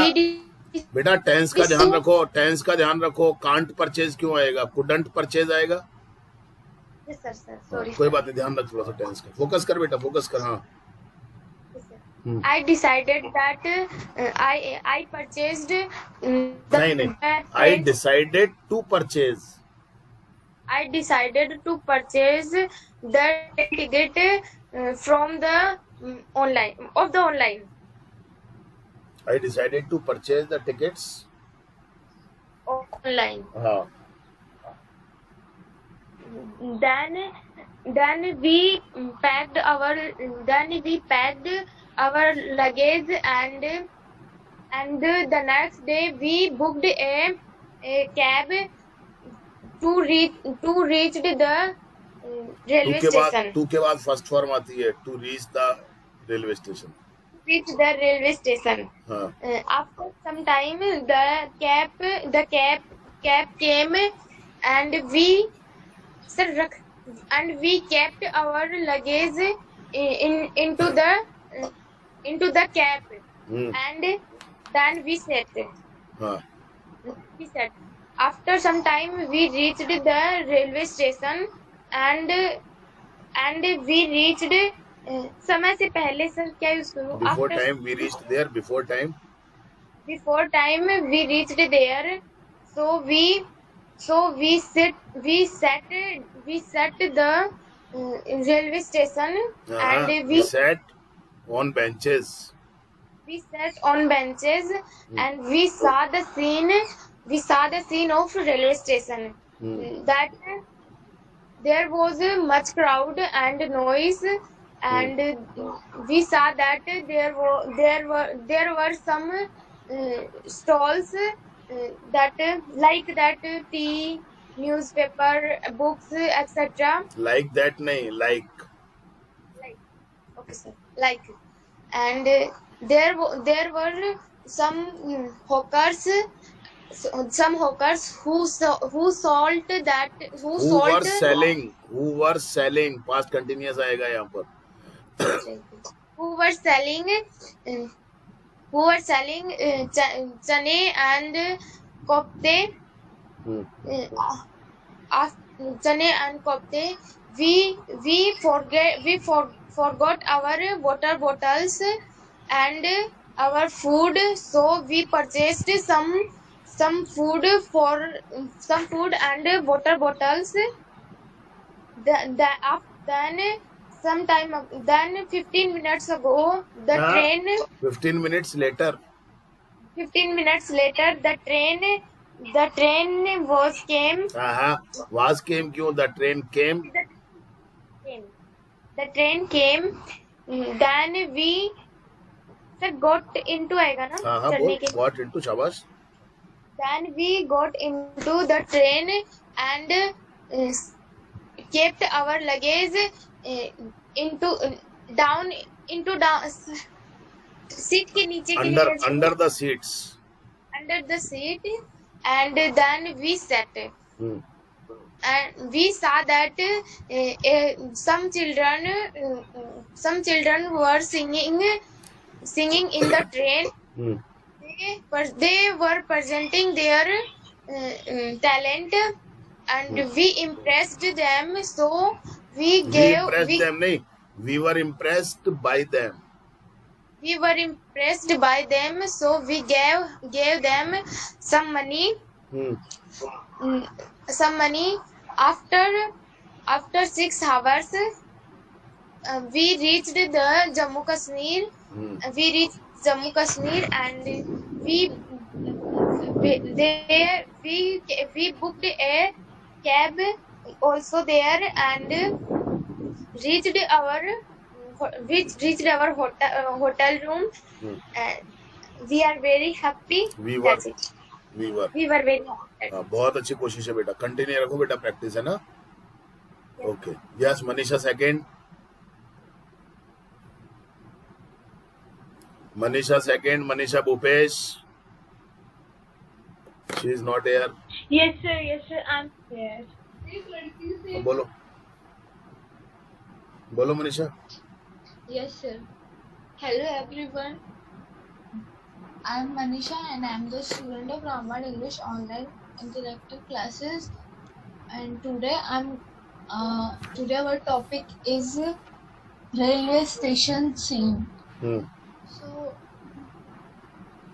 Speaker 1: बेटा टेंस का ध्यान रखो, टेंस का ध्यान रखो. कांट परचेज क्यों आएगा? कुडंट परचेज आएगा.
Speaker 10: yes sir, sorry.
Speaker 1: कोई बात नहीं, ध्यान रख थोड़ा सा टेंस का. फोकस कर बेटा, फोकस कर. हाँ
Speaker 10: I decided that I purchased
Speaker 1: नहीं I decided to purchase.
Speaker 10: I decided to purchase the ticket from the online.
Speaker 1: I decided to purchase the tickets.
Speaker 10: Online.
Speaker 1: हाँ.
Speaker 10: Then we packed our luggage and the next day we booked a cab to reach the railway station.
Speaker 1: To के बाद first form आती है. To reach the railway station.
Speaker 10: Reach the railway station.
Speaker 1: हाँ.
Speaker 10: After some time, the cab came and we kept our luggage into the cab. And then we sat.
Speaker 1: हाँ.
Speaker 10: After some time, we reached the railway station and we reached समय से पहले sir क्या use करूँ?
Speaker 1: Before time we reached there. Before time
Speaker 10: we reached there. So we sat the railway station and we
Speaker 1: sat on benches.
Speaker 10: And we saw the scene of railway station. That there was much crowd and noise. And we saw that there were some stalls that tea, newspaper, books, etc.
Speaker 1: Like that nahi, like.
Speaker 10: Okay sir, like. And there were some hawkers who
Speaker 1: were selling. Past continuous आएगा यहाँ पर.
Speaker 10: who were selling chane and kofte. Chane and kofte. We forgot our water bottles and our food, so we purchased some food and water bottles. Then 15 minutes ago, the train.
Speaker 1: 15 minutes later,
Speaker 10: the train was came.
Speaker 1: Was came क्यों? The train came.
Speaker 10: The train came. Then we got into आएगा ना? चढ़ने के.
Speaker 1: Got into शाबाश.
Speaker 10: Then we got into the train and kept our luggage into down seat के नीचे
Speaker 1: under the seats.
Speaker 10: Under the seat, and then we sat. And we saw that some children were singing in the train. They were presenting their talent and we impressed them, so we
Speaker 1: impressed them, नहीं, we were impressed by them.
Speaker 10: We were impressed by them, so we gave them some money. Some money. After 6 hours, we reached the Jammu Kashmir. We reached Jammu Kashmir, and we booked a cab also there, and reached our hotel room. We are very happy.
Speaker 1: We were.
Speaker 10: That's it. We were very happy.
Speaker 1: बहुत अच्छी कोशिश है बेटा, continue रखो बेटा, practice है ना. Okay, yes Manisha second. Manisha Bhupesh. She is not here.
Speaker 8: Yes sir, I'm here.
Speaker 1: बोलो Manisha.
Speaker 3: Yes, sir. Hello, everyone. I'm Manisha, and I'm the student of Raman English Online Interactive Classes. And today our topic is railway station scene. So,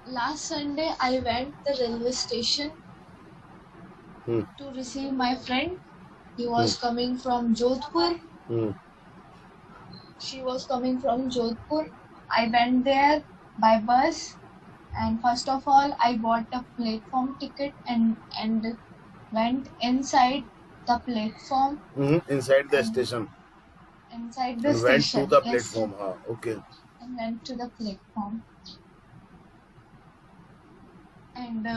Speaker 3: last Sunday I went the railway station to receive my friend. He was coming from Jodhpur. She was coming from Jodhpur. I went there by bus, and first of all I bought a platform ticket and went inside the platform.
Speaker 1: Inside the station.
Speaker 3: Inside the
Speaker 1: and
Speaker 3: station.
Speaker 1: Went to the
Speaker 3: yes.
Speaker 1: platform. Okay.
Speaker 3: And went to the platform. And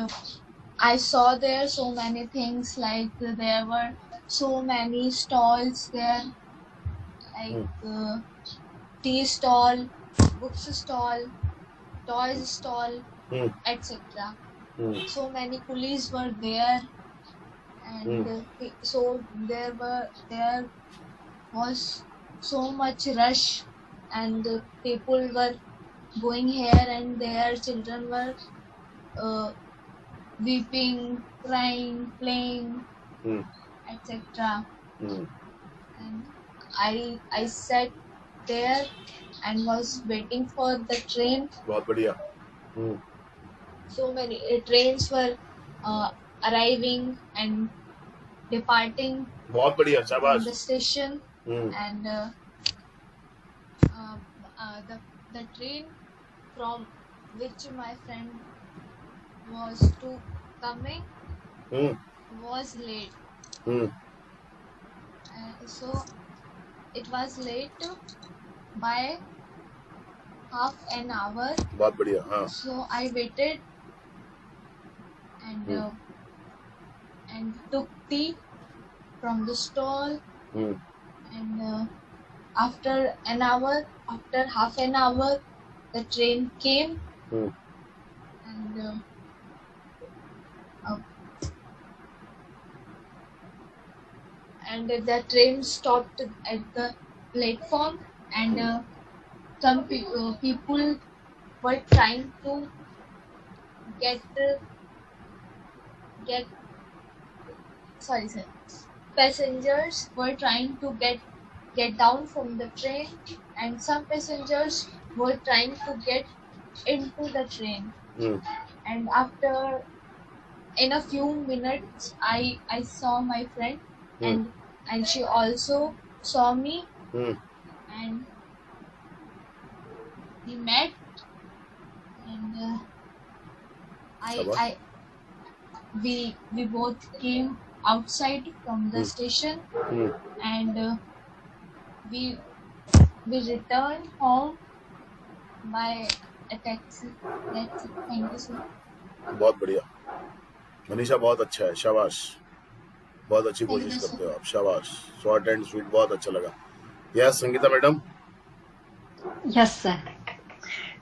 Speaker 3: I saw there so many things, like there were so many stalls there, like tea stall, books stall, toys stall, etc. So many coolies were there, and so there was so much rush, and people were going here and there. Children were weeping, crying, playing, etc. And I sat there and was waiting for the train.
Speaker 1: बहुत बढ़िया.
Speaker 3: So many trains were arriving and departing
Speaker 1: बहुत बढ़िया,
Speaker 3: from
Speaker 1: शाबाश.
Speaker 3: the station. And the train from which my friend was to coming was late. So it was late by half an hour.
Speaker 1: बहुत बढ़िया. हाँ.
Speaker 3: So I waited and took tea from the stall. And after half an hour, the train came. And the train stopped at the platform, and some people were trying to passengers were trying to get down from the train, and some passengers were trying to get into the train. And after in a few minutes I saw my friend, and she also saw me, and we met, and we both came outside from the station, and we returned home by a taxi. That's it. Thank you, sir.
Speaker 1: बहुत बढ़िया. मनीषा बहुत अच्छा है, शाबाश. बहुत अच्छी कोशिश करते हो आप, शाबाश. शॉर्ट एंड स्वीट, बहुत अच्छा लगा. Yes Sangeeta madam.
Speaker 11: Yes, sir.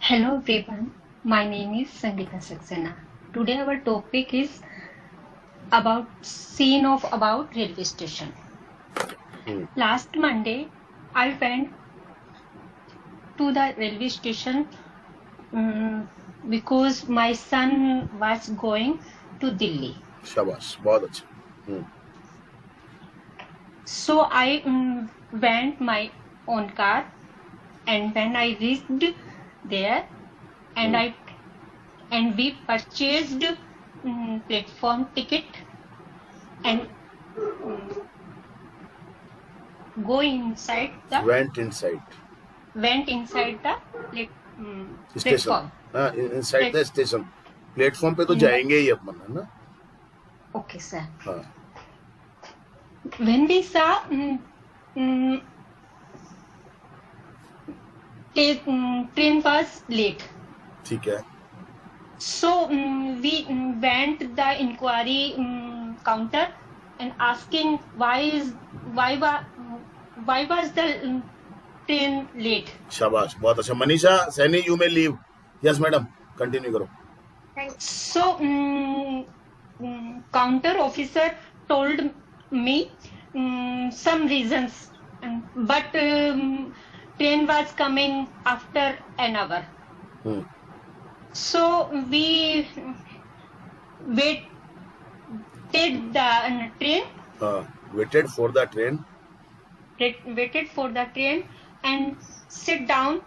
Speaker 11: Hello, everyone. My name is Sangeeta Saxena. Today, our topic is about railway station. Last Monday, I went to the railway station because my son was going to Delhi.
Speaker 1: शाबाश, बहुत अच्छा.
Speaker 11: So I went my own car, and when I reached there, and we purchased platform ticket and went inside the
Speaker 1: station,
Speaker 11: platform.
Speaker 1: Inside the station. Platform पे तो जाएंगे ही अपन, है ना?
Speaker 11: Okay, sir.
Speaker 1: हाँ।
Speaker 11: When we saw train was late,
Speaker 1: ठीक है।
Speaker 11: so we went the inquiry counter and asking why was the train late.
Speaker 1: शाबाश, बहुत अच्छा। Manisha Saini, you may leave. Yes madam, continue करो।
Speaker 11: So counter officer told me some reasons, but train was coming after an hour. So we waited the train.
Speaker 1: Waited for the train.
Speaker 11: Waited for the train and sat down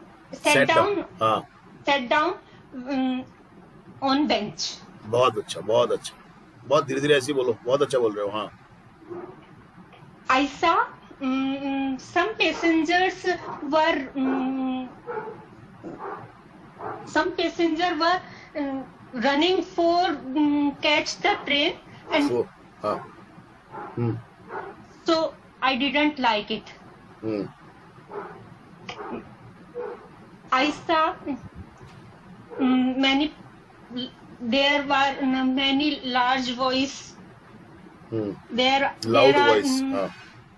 Speaker 11: on bench.
Speaker 1: बहुत अच्छा, बहुत अच्छा। बहुत धीरे धीरे ऐसे बोलो, बहुत अच्छा बोल रहे हो। हाँ।
Speaker 11: I saw some passengers were running for catch the train, and so I didn't like it. I saw there were many large voice.
Speaker 1: Loud voice.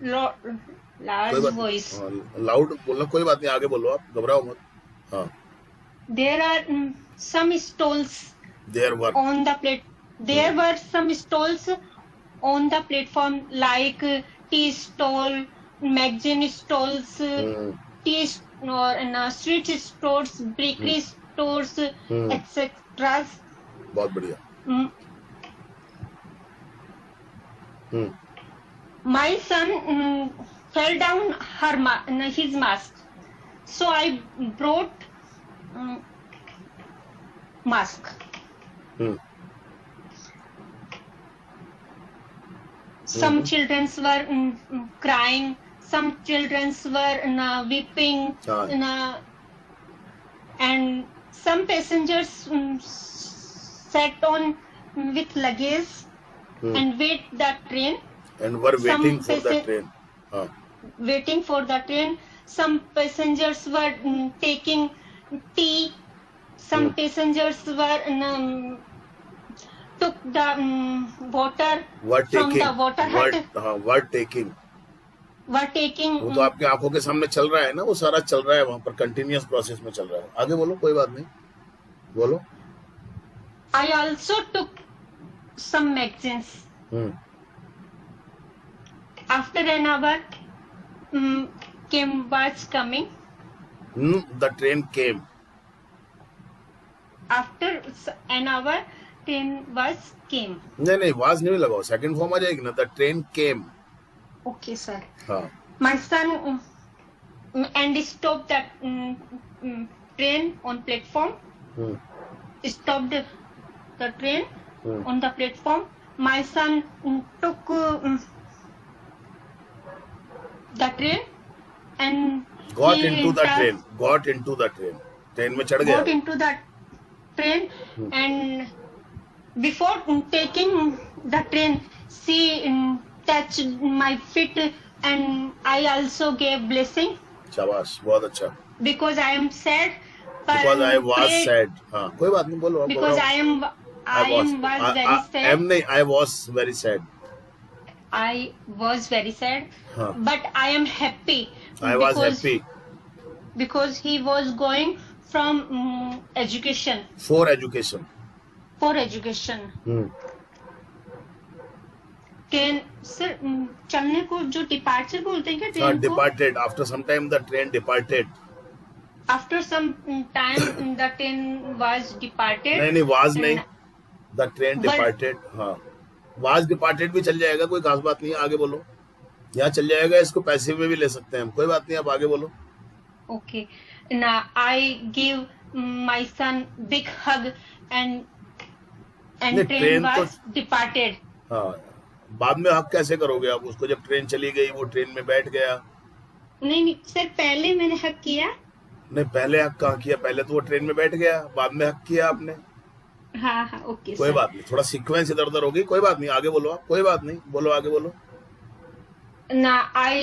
Speaker 11: Large voice.
Speaker 1: Loud बोलना, कोई बात नहीं, आगे बोलो आप, घबराओ मत। हाँ।
Speaker 11: There are some stalls
Speaker 1: There were
Speaker 11: some stalls on the platform, like tea stall, magazine stalls, tea or street stores, bakery stores, etc.
Speaker 1: बहुत बढ़िया।
Speaker 11: My son fell down his mask, so I brought mask. Some children were crying, some children were weeping, and some passengers sat on with luggage and wait the train.
Speaker 1: And were waiting for the train.
Speaker 11: Waiting for the train. Some passengers were taking tea. Some passengers were took the water from the water hut.
Speaker 1: Were taking. वो तो आपकी आंखों के सामने चल रहा है ना, वो सारा चल रहा है वहाँ पर, कंटिन्यूअस प्रोसेस में चल रहा है। आगे बोलो, कोई बात नहीं, बोलो।
Speaker 11: I also took some magazines. After an hour, was coming.
Speaker 1: The train came.
Speaker 11: After an hour, train came.
Speaker 1: नहीं, was नहीं लगाओ, सेकंड फॉर्म आ जाएगी ना। The train came.
Speaker 11: Okay, sir.
Speaker 1: हाँ।
Speaker 11: My son and stopped that train on platform. Stopped the train on the platform. My son took the train and
Speaker 1: got into the train. Train में चढ़ गया।
Speaker 11: Got into the train and before taking the train, she touched my feet and I also gave blessing.
Speaker 1: शाबाश, बहुत अच्छा।
Speaker 11: Because I am sad.
Speaker 1: Because I was sad. हाँ, कोई बात नहीं, बोलो।
Speaker 11: Because I was
Speaker 1: very sad.
Speaker 11: I was very sad. But I am happy.
Speaker 1: I was happy.
Speaker 11: Because he was going from education.
Speaker 1: For education.
Speaker 11: Train sir चलने को जो departure बोलते हैं क्या ट्रेन को?
Speaker 1: Departed. After some time the train departed.
Speaker 11: After some time the train was departed.
Speaker 1: नहीं, was नहीं. The train departed. हाँ, was departed भी चल जाएगा, कोई खास बात नहीं है, आगे बोलो। यहाँ चल जाएगा, इसको पैसिव में भी ले सकते हैं हम, कोई बात नहीं, आप आगे बोलो।
Speaker 11: Okay. Now I give my son big hug and
Speaker 1: नहीं,
Speaker 11: train
Speaker 1: ट्रेन
Speaker 11: was departed.
Speaker 1: हाँ, बाद में हक कैसे करोगे आप उसको, जब ट्रेन चली गई, वो ट्रेन में बैठ गया?
Speaker 11: नहीं सर, पहले मैंने हक किया।
Speaker 1: नहीं, पहले हक कहाँ किया, पहले तो वो ट्रेन में बैठ गया, बाद में हक किया आपने।
Speaker 11: हाँ ओके
Speaker 1: कोई बात नहीं, थोड़ा सीक्वेंस इधर उधर होगी, कोई बात नहीं, आगे बोलो आप, कोई बात नहीं, बोलो आगे बोलो।
Speaker 11: Now I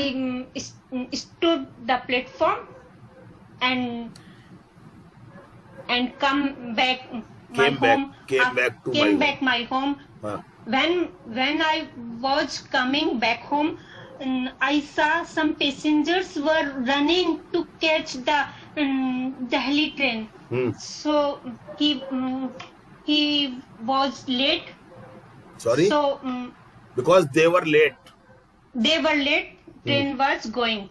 Speaker 11: stood the platform and come back my home. Came back my home.
Speaker 1: हाँ.
Speaker 11: When I was coming back home, I saw some passengers were running to catch the Delhi train. So he was late.
Speaker 1: Sorry?
Speaker 11: So
Speaker 1: Because they were late.
Speaker 11: Train was going.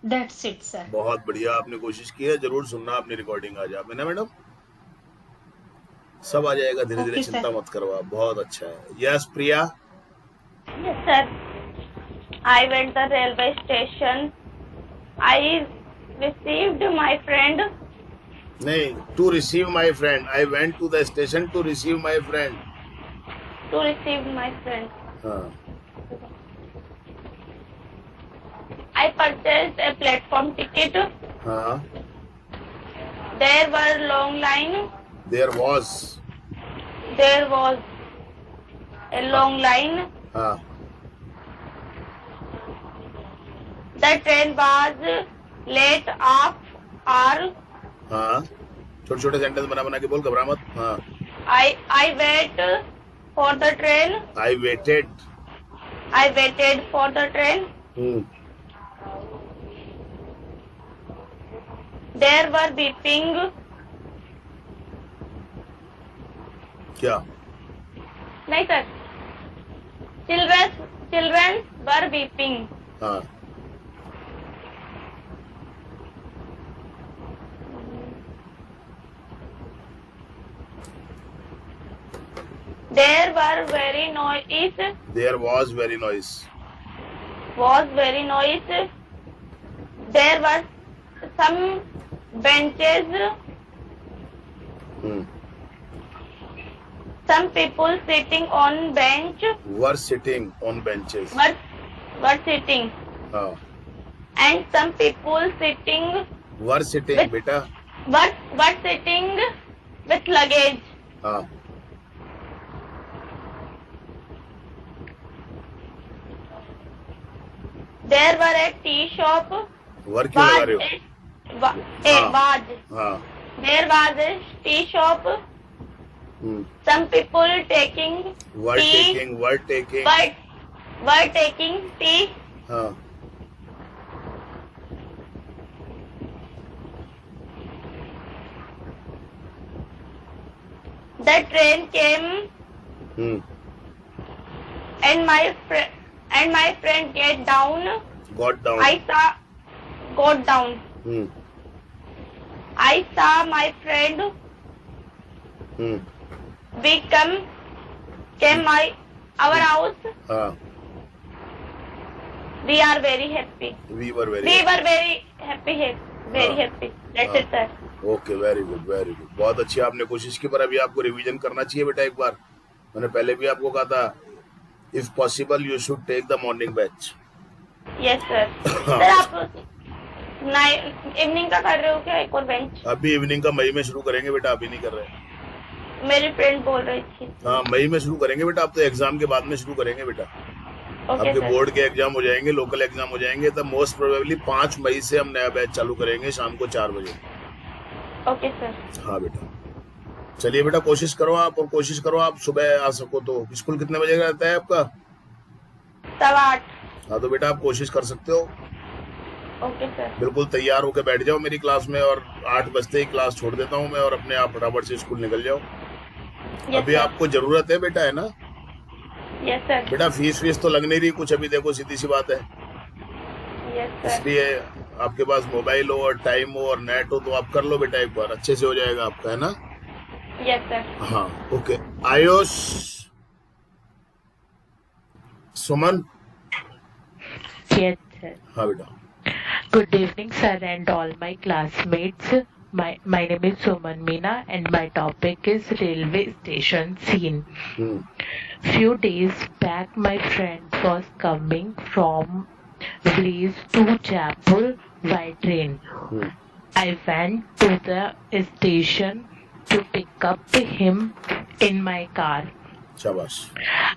Speaker 11: That's it, sir.
Speaker 1: बहुत बढ़िया, आपने कोशिश की है, जरूर सुनना अपनी recording आज आप, है ना मैडम? सब आ जाएगा धीरे धीरे, चिंता मत करो आप, बहुत अच्छा है। Yes Priya.
Speaker 10: Yes, sir. I went the railway station. I received my friend.
Speaker 1: नहीं, to receive my friend. I went to the station to receive my friend.
Speaker 10: To receive my friend.
Speaker 1: हाँ.
Speaker 10: I purchased a platform ticket.
Speaker 1: हाँ.
Speaker 10: There were long line.
Speaker 1: There was.
Speaker 10: There was a long line.
Speaker 1: हाँ.
Speaker 10: The train was late half hour.
Speaker 1: हाँ. छोटे छोटे sentence बना के बोल, घबरा मत। हाँ.
Speaker 10: I wait for the train.
Speaker 1: I waited.
Speaker 10: I waited for the train. There were beeping.
Speaker 1: क्या?
Speaker 10: नहीं सर, children were beeping.
Speaker 1: हाँ.
Speaker 10: There were very noise.
Speaker 1: There was very noise.
Speaker 10: Was very noise. There were some benches. Some people sitting on bench.
Speaker 1: Were sitting on benches.
Speaker 10: Were sitting.
Speaker 1: हाँ.
Speaker 10: And some people sitting.
Speaker 1: Were sitting, बेटा.
Speaker 10: Were sitting with luggage.
Speaker 1: हाँ.
Speaker 10: There were a tea shop.
Speaker 1: वर क्यों लगा रहे हो? हाँ.
Speaker 10: There was a tea shop. Some people taking
Speaker 1: Were
Speaker 10: tea.
Speaker 1: taking.
Speaker 10: Were taking tea.
Speaker 1: हाँ.
Speaker 10: The train came. And my friend get down.
Speaker 1: Got down.
Speaker 10: Got down. I saw my friend. We came our house.
Speaker 1: हाँ.
Speaker 10: We are very happy.
Speaker 1: We were very
Speaker 10: happy. Very happy. That's it, sir.
Speaker 1: Okay, very good, very good, बहुत अच्छी आपने कोशिश की, पर अभी आपको revision करना चाहिए बेटा एक बार। मैंने पहले भी आपको कहा था, if possible you should take the morning batch.
Speaker 10: Yes sir. Sir आप इवनिंग का कर रहे हो क्या, एक और बेंच?
Speaker 1: अभी इवनिंग का मई में शुरू करेंगे बेटा, अभी नहीं कर रहे।
Speaker 10: मेरी फ्रेंड बोल रही थी।
Speaker 1: हाँ, मई में शुरू करेंगे बेटा, अब तो एग्जाम के बाद में शुरू करेंगे बेटा। आपके बोर्ड के एग्जाम हो जाएंगे, लोकल एग्जाम हो जाएंगे, तब मोस्ट प्रोबेबली 5 मई से हम नया बैच चालू करेंगे शाम को 4 बजे।
Speaker 10: Okay sir.
Speaker 1: हाँ बेटा, चलिए बेटा, कोशिश करो आप, और कोशिश करो आप सुबह आ सको तो। स्कूल कितने बजे का रहता है आपका?
Speaker 10: 7:30।
Speaker 1: हाँ तो बेटा आप कोशिश कर सकते हो।
Speaker 10: Okay sir.
Speaker 1: बिल्कुल तैयार होकर बैठ जाओ मेरी क्लास में, और 8 बजते ही क्लास छोड़ देता हूँ मैं, और अपने आप फटाफट से स्कूल निकल जाओ। अभी आपको जरूरत है बेटा, है ना?
Speaker 10: Yes sir.
Speaker 1: बेटा फीस तो लग नहीं रही कुछ अभी, देखो सीधी सी बात है।
Speaker 10: Yes sir.
Speaker 1: इसलिए आपके पास मोबाइल हो और टाइम हो और नेट हो तो आप कर लो बेटा, एक बार अच्छे से हो जाएगा आपका, है ना?
Speaker 10: Yes sir.
Speaker 1: हाँ ओके। आयुष, सुमन,
Speaker 4: Yes, sir.
Speaker 1: हाँ बेटा.
Speaker 4: Good evening, sir, and all my classmates. My name is Suman Meena, and my topic is railway station scene. Few days back, my friend was coming from village to Jaipur by train. I went to the station to pick up him in my car.
Speaker 1: शाबाश.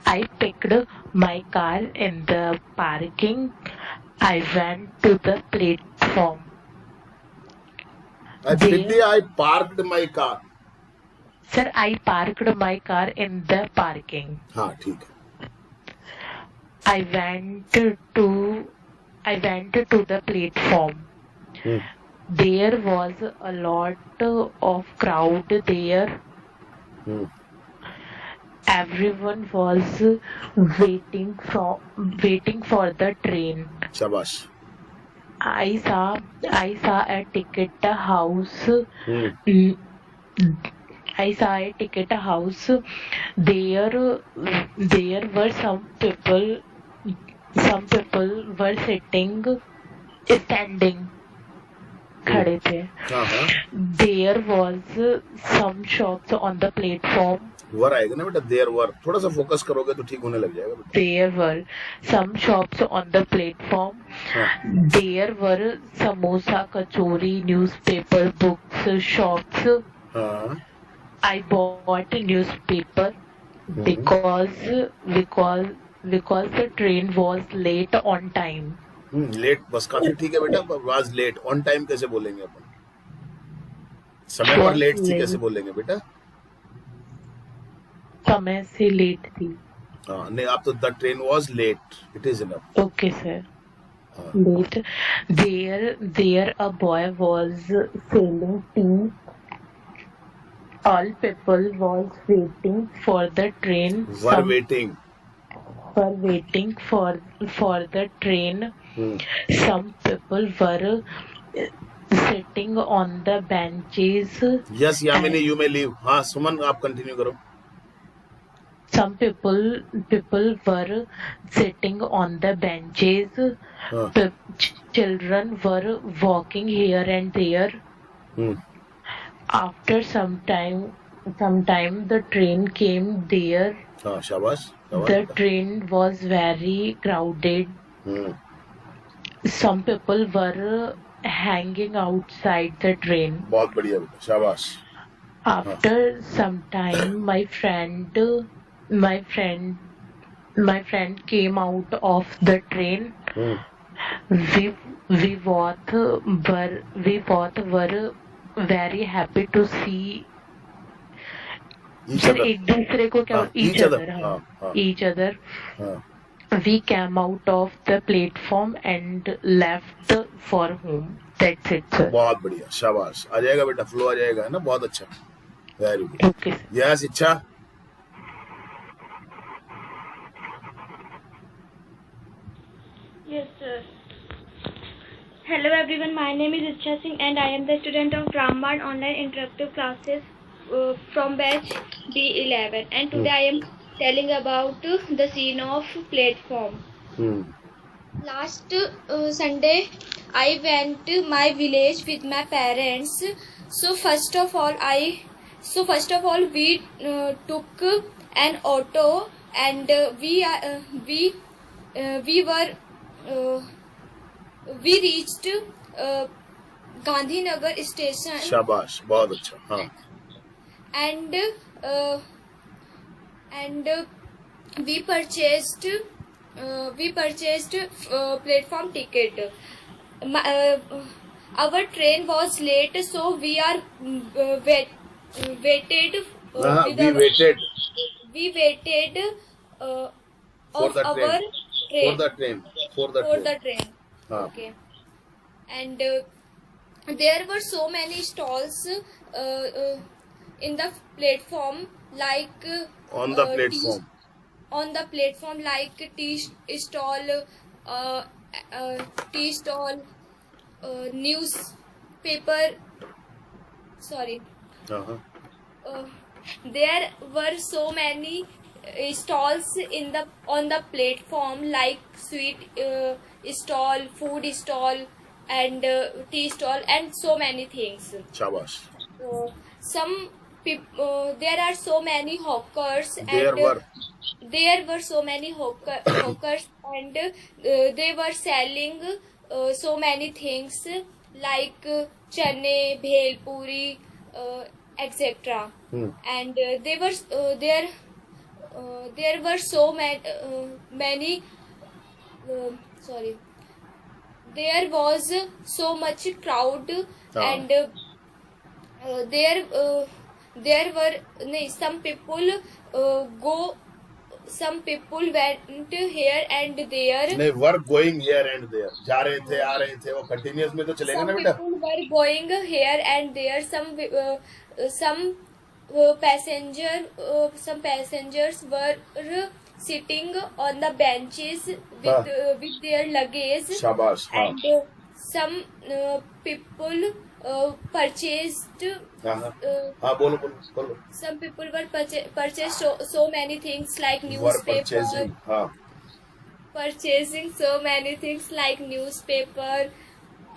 Speaker 4: I picked my car in the parking. I went to the platform.
Speaker 1: I parked my car.
Speaker 4: Sir, I parked my car in the parking.
Speaker 1: हाँ ठीक है.
Speaker 4: I went to the platform. There was a lot of crowd there. Everyone was waiting for the train.
Speaker 1: शाबाश.
Speaker 4: I saw a ticket house. I saw a ticket house. There were some people were standing. खड़े थे. There was some shops on the platform.
Speaker 1: वर आएगा ना बेटा. There were. थोड़ा सा focus करोगे तो ठीक होने लग जाएगा बेटा.
Speaker 4: There were some shops on the platform. There were samosa, kachori, newspaper, books, shops. I bought a newspaper because the train was late on time.
Speaker 1: Late बस काफी ठीक है बेटा. was late. on time कैसे बोलेंगे अपन? समय पर लेट थी कैसे बोलेंगे बेटा?
Speaker 4: समय से लेट थी.
Speaker 1: हाँ नहीं, आप तो the train was late. It is enough.
Speaker 4: Okay, sir. Late. There a boy was selling tea. All people was waiting for the train.
Speaker 1: Waiting
Speaker 4: for the train. Some people were sitting on the benches.
Speaker 1: Yes, Yamini, you may leave. हाँ सुमन आप continue करो.
Speaker 4: Some people were sitting on the benches. Children were walking here and there. After some time the train came there.
Speaker 1: शाबाश.
Speaker 4: The train was very crowded. Some people were hanging outside the train.
Speaker 1: बहुत बढ़िया बेटा. शाबाश.
Speaker 4: After some time, my friend came out of the train. We both were very happy to see एक दूसरे को क्या each other. We came out of the platform and left for home. That's it, sir.
Speaker 1: बहुत बढ़िया. शाबाश. आ जाएगा बेटा. Flow आ जाएगा है ना. बहुत अच्छा. Very good.
Speaker 4: Okay, sir.
Speaker 1: Yes इच्छा.
Speaker 10: Yes, sir. Hello everyone, my name is Ichha Singh and I am the student of Raman Online Interactive Classes from batch B11, and today I am telling about the scene of platform. Last Sunday I went to my village with my parents. So first of all we took an auto and we reached Gandhinagar station.
Speaker 1: शाबाश. बहुत अच्छा. हाँ.
Speaker 10: And we purchased platform ticket. Our train was late, so we are waited. We waited
Speaker 1: for the train.
Speaker 10: Okay. And there were so many stalls in the platform, like
Speaker 1: on the platform.
Speaker 10: On the platform, like tea stall, newspaper. Sorry. There were so many
Speaker 12: stalls on the platform, like sweet stall, food stall, and tea stall, and so many things.
Speaker 1: Shabash.
Speaker 12: There are so many hawkers, there were so many hawkers, and they were selling so many things like chane, bhel puri, etc. And there were so many there was so much crowd, and there were some people went here and there.
Speaker 1: नहीं, were going here and there. जा रहे थे, आ रहे थे, वो continuous में तो चलेगा ना बेटा?
Speaker 12: Some people were going here and there. Some passengers were sitting on the benches with their luggage.
Speaker 1: शाबाश.
Speaker 12: And some people purchased.
Speaker 1: बोलो.
Speaker 12: Some people were purchased so many things like newspaper. Purchasing so many things like newspaper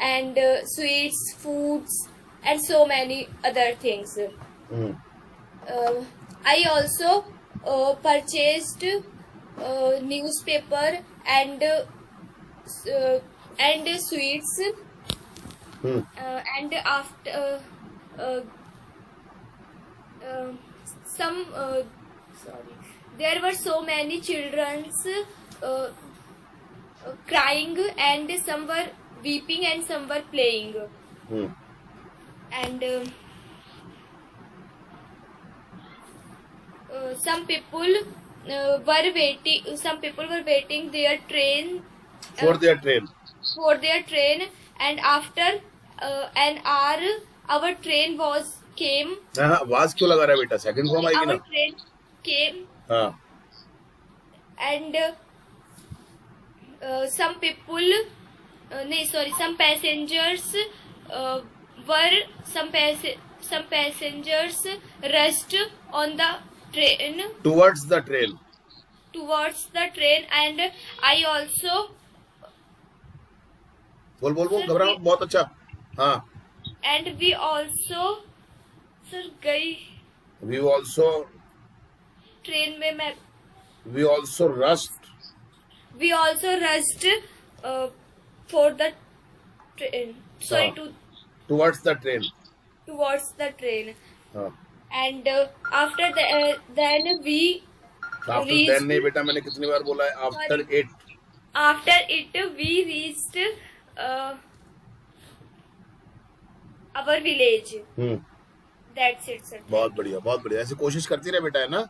Speaker 12: and sweets, foods, and so many other things. I also purchased newspaper and sweets. And after there were so many childrens crying, and some were weeping and some were playing. And some people were waiting their train
Speaker 1: for their train, and after an hour our train came. आवाज क्यों लगा रहा है बेटा? Second form आएगी ना?
Speaker 12: Our train came. And some passengers some passengers rushed on the train
Speaker 1: towards the train,
Speaker 12: and I also
Speaker 1: बोल घबराओ, बहुत अच्छा.
Speaker 12: and we also train में मैं
Speaker 1: we also rushed
Speaker 12: for the train,
Speaker 1: towards the train.
Speaker 12: And after then we
Speaker 1: then नहीं बेटा, मैंने कितनी बार बोला है?
Speaker 12: after it we reached our village. That's it, sir.
Speaker 1: बहुत बढ़िया. ऐसे कोशिश करती रहे बेटा, है ना?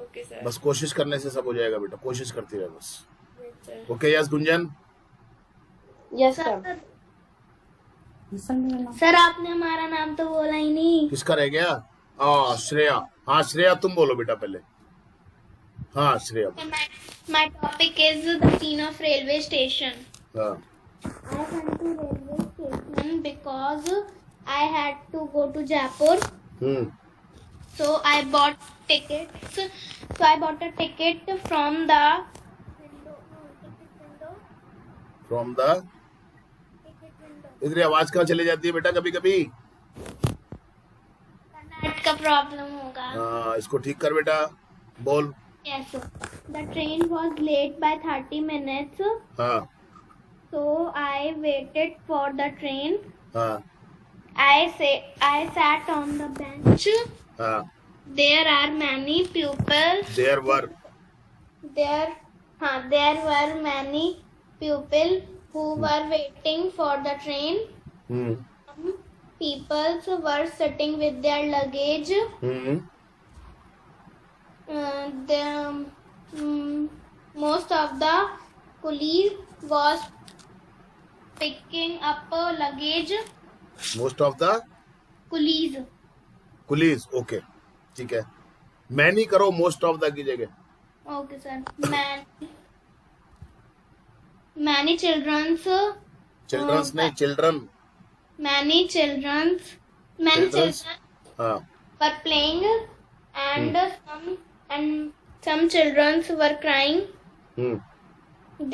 Speaker 12: Okay, sir.
Speaker 1: बस कोशिश करने से सब हो जाएगा बेटा. कोशिश करती रहे बस. Okay, yes, Gunjan.
Speaker 3: Yes, sir. Sir आपने हमारा नाम तो बोला ही नहीं.
Speaker 1: किसका रह गया? श्रेया. हाँ श्रेया, तुम बोलो बेटा पहले. हाँ Shreya.
Speaker 3: My topic is the scene of railway station.
Speaker 1: हाँ.
Speaker 3: I went to railway station because I had to go to Jaipur. So I bought tickets. So I bought a ticket from the
Speaker 1: इधर आवाज कहाँ चली जाती है बेटा कभी-कभी?
Speaker 3: Net का प्रॉब्लम होगा.
Speaker 1: हाँ, इसको ठीक कर बेटा. बोल.
Speaker 3: Yes, sir. The train was late by 30 minutes.
Speaker 1: हाँ.
Speaker 3: So I waited for the train.
Speaker 1: हाँ.
Speaker 3: I sat on the bench.
Speaker 1: हाँ.
Speaker 3: There are many pupils.
Speaker 1: There were
Speaker 3: many people who were waiting for the train. Some people were sitting with their luggage. Most of the coolies was picking up luggage.
Speaker 1: Most of the coolies. Okay, ठीक है. Many करो, most of the की जगह.
Speaker 3: Okay, sir. Many children. Many children were playing, and Some children were crying.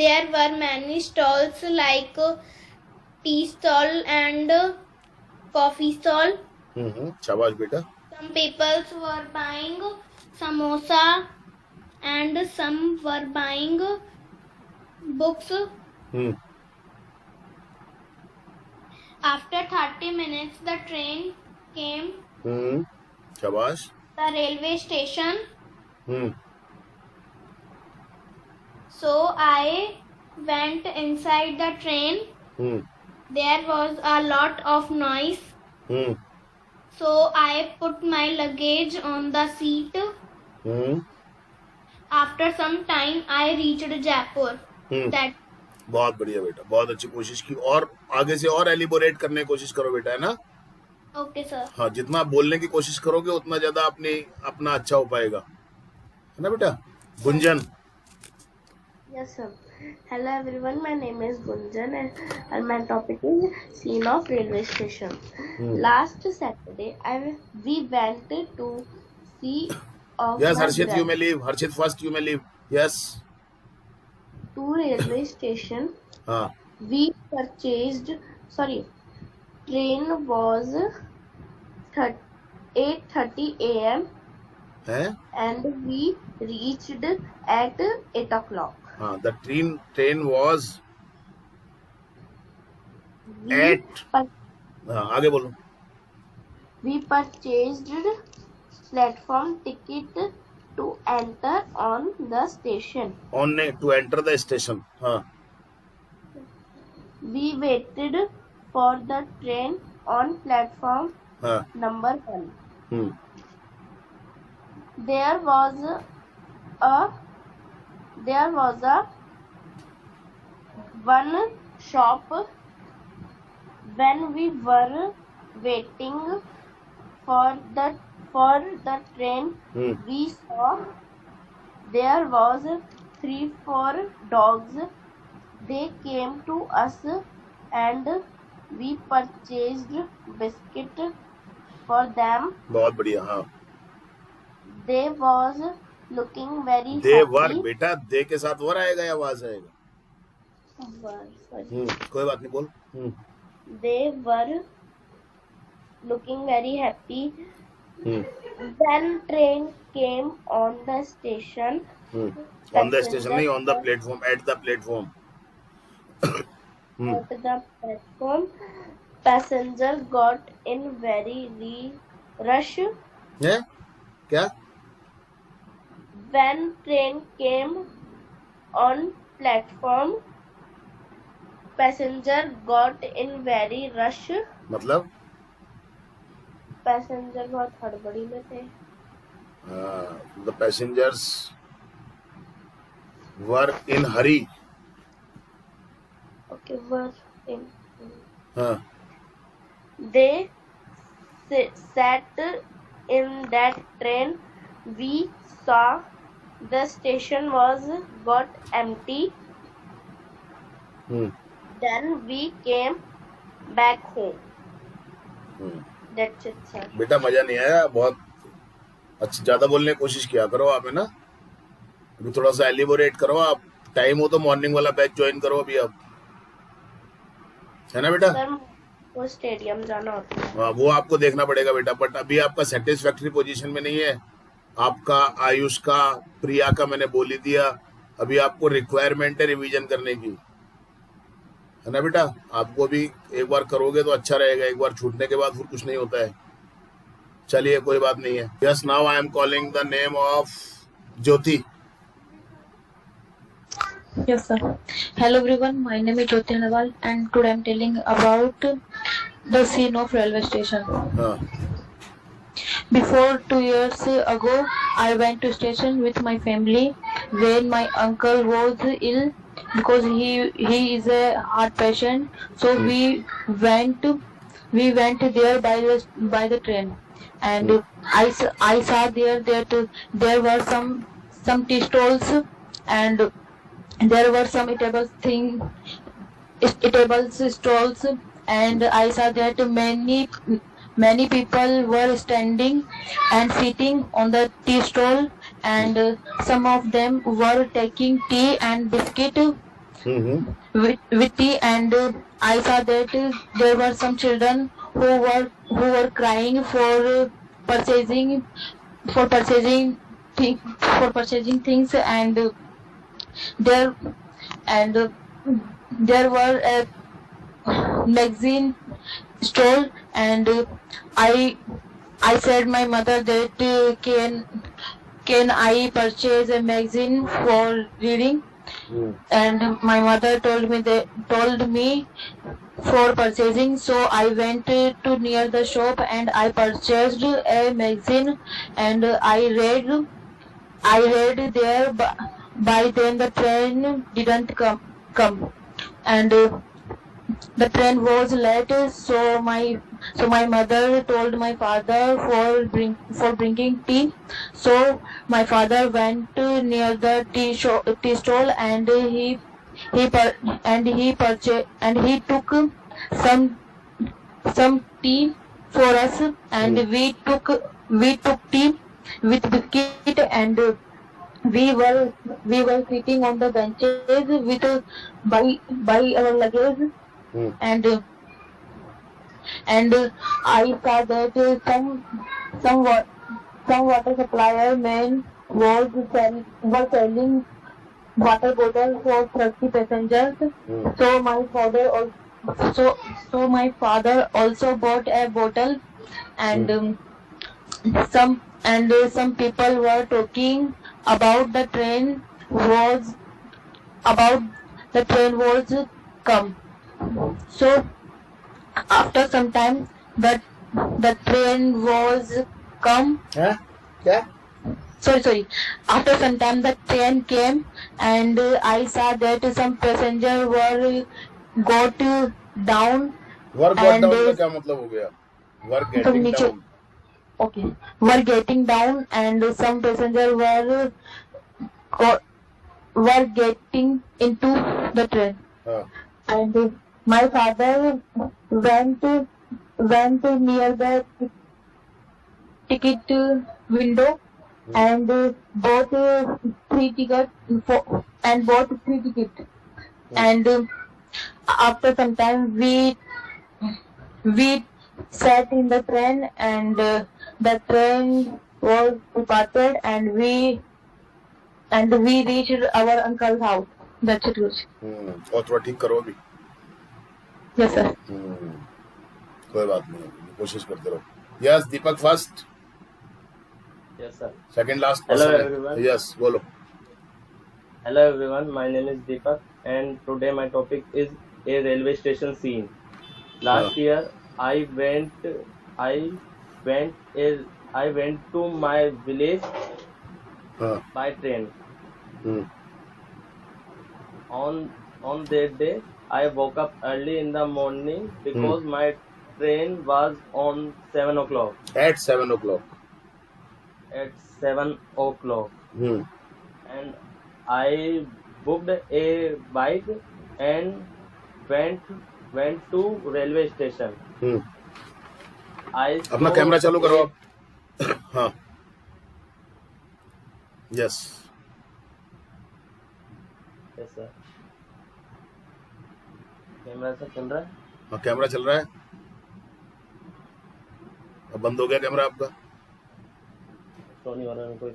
Speaker 3: There were many stalls like tea stall and coffee stall.
Speaker 1: शाबाश बेटा.
Speaker 3: Some people were buying samosa and some were buying books. After 30 minutes, the train came.
Speaker 1: शाबाश.
Speaker 3: The railway station. So I went inside the train. There was a lot of noise. So I put my luggage on the seat. After some time, I reached Jaipur. That.
Speaker 1: बहुत बढ़िया बेटा, बहुत अच्छी कोशिश की. और आगे से और एलिबोरेट करने की कोशिश करो बेटा, है ना?
Speaker 3: Okay, sir.
Speaker 1: हाँ, जितना बोलने की कोशिश करोगे उतना ज्यादा अपना अच्छा हो पाएगा, है ना बेटा? Gunjan.
Speaker 13: Yes, sir. Hello everyone, my name is Gunjan and my topic is scene of railway station. Last Saturday, we went to see of
Speaker 1: Yes,
Speaker 13: my
Speaker 1: Harshit, you
Speaker 13: brother
Speaker 1: may leave. Harshit, first you may leave. Yes.
Speaker 13: to railway station.
Speaker 1: हाँ.
Speaker 13: We purchased, train was 8:30 a.m.
Speaker 1: है?
Speaker 13: and we reached at 8 o'clock.
Speaker 1: हाँ, the train was
Speaker 13: We
Speaker 1: 8.
Speaker 13: pur-
Speaker 1: हाँ, आगे बोलो.
Speaker 13: We purchased platform ticket to enter on the station.
Speaker 1: To enter the station. हाँ.
Speaker 13: We waited for the train on platform
Speaker 1: हाँ.
Speaker 13: number 1. There was a one shop. When we were waiting for the train, we saw there was 3-4 dogs. They came to us and we purchased biscuit for them.
Speaker 1: बहुत बढ़िया. हाँ.
Speaker 13: They was looking very
Speaker 1: They
Speaker 13: happy.
Speaker 1: were बेटा, दे के साथ वर आएगा या आवाज आएगा?
Speaker 13: Sorry.
Speaker 1: कोई बात नहीं, बोल.
Speaker 13: They were looking very happy. When train came on the station.
Speaker 1: On the station नहीं, on the platform, at the platform.
Speaker 13: At the platform, passenger got in very rush.
Speaker 1: है? क्या?
Speaker 13: When train came on platform, passenger got in very rush.
Speaker 1: मतलब?
Speaker 13: Passenger बहुत हड़बड़ी में थे.
Speaker 1: The passengers were in hurry.
Speaker 13: Okay, were in.
Speaker 1: हाँ.
Speaker 13: They sat in that train. We saw the station was got empty. Then we came back home. That's it, sir.
Speaker 1: बेटा मजा नहीं आया, बहुत अच्छा. ज्यादा बोलने की कोशिश किया करो आप, है ना? अभी थोड़ा सा एलिबोरेट करो आप. टाइम हो तो मॉर्निंग वाला बैच ज्वाइन करो अभी आप, है ना बेटा?
Speaker 13: सर वो स्टेडियम जाना होता है.
Speaker 1: हाँ, वो आपको देखना पड़ेगा बेटा. बट अभी आपका सेटिस्फैक्ट्री पोजीशन में नहीं है. आपका आयुष का, प्रिया का मैंने बोल ही दिया. अभी आपको रिक्वायरमेंट है रिवीजन करने की, है ना बेटा? आपको भी एक बार करोगे तो अच्छा रहेगा. एक बार छूटने के बाद फिर कुछ नहीं होता है. चलिए, कोई बात नहीं है. Yes, now I am calling the name of Jyoti.
Speaker 14: Yes, sir. Hello everyone, my name is Jyoti Newal and today I am telling about the scene of railway station. Before 2 years ago, I went to station with my family when my uncle was ill because he is a heart patient. So we went there by the train, and I saw there were some tea stalls and there were some eatables stalls, and I saw that many people were standing and sitting on the tea stall and some of them were taking tea and biscuit with tea, and I saw that there were some children who were crying for purchasing things, and there were a magazine stall, and I said my mother that can I purchase a magazine for reading, and my mother told me for purchasing. So I went to near the shop and I purchased a magazine, and I read there. By then the train didn't come, and the train was late. So my mother told my father for bringing tea. So my father went near the tea stall, and he took some tea for us, and we took tea with biscuit, and we were sitting on the benches with by our luggage, and I saw that some water supplier men were selling water bottles for 30 passengers. So my father also bought a bottle, and some people were talking about the train was come. So after some time the train was come. Sorry. After some time the train came, and I saw that some passengers were got down.
Speaker 1: Were got down का क्या मतलब हो गया? Were getting down.
Speaker 14: Okay, were getting down, and some passengers were getting into the train. And my father went near the ticket window and bought three tickets and after some time we sat in the train, and the train was departed, and we reached our uncle's house. That's it.
Speaker 1: और थोड़ा ठीक करो अभी.
Speaker 14: Yes, sir.
Speaker 1: कोई बात नहीं, कोशिश करते रहो. Yes, Deepak first.
Speaker 15: Yes, sir.
Speaker 1: Second last
Speaker 15: person.
Speaker 1: Hello
Speaker 15: everyone.
Speaker 1: Yes, बोलो.
Speaker 15: Hello everyone, my name is Deepak, and today my topic is a railway station scene. Last year I went to my village by train. On that day I woke up early in the morning because my train was on 7 o'clock.
Speaker 1: At 7 o'clock.
Speaker 15: At 7 o'clock. And I booked a bike and went to railway station.
Speaker 1: अपना camera चालू करो आप. हाँ. Yes.
Speaker 15: Yes, sir. Camera सब चल रहा है?
Speaker 1: हाँ, कैमरा चल रहा है. अब बंद हो गया कैमरा आपका.
Speaker 15: तो नहीं हो रहा है कोई.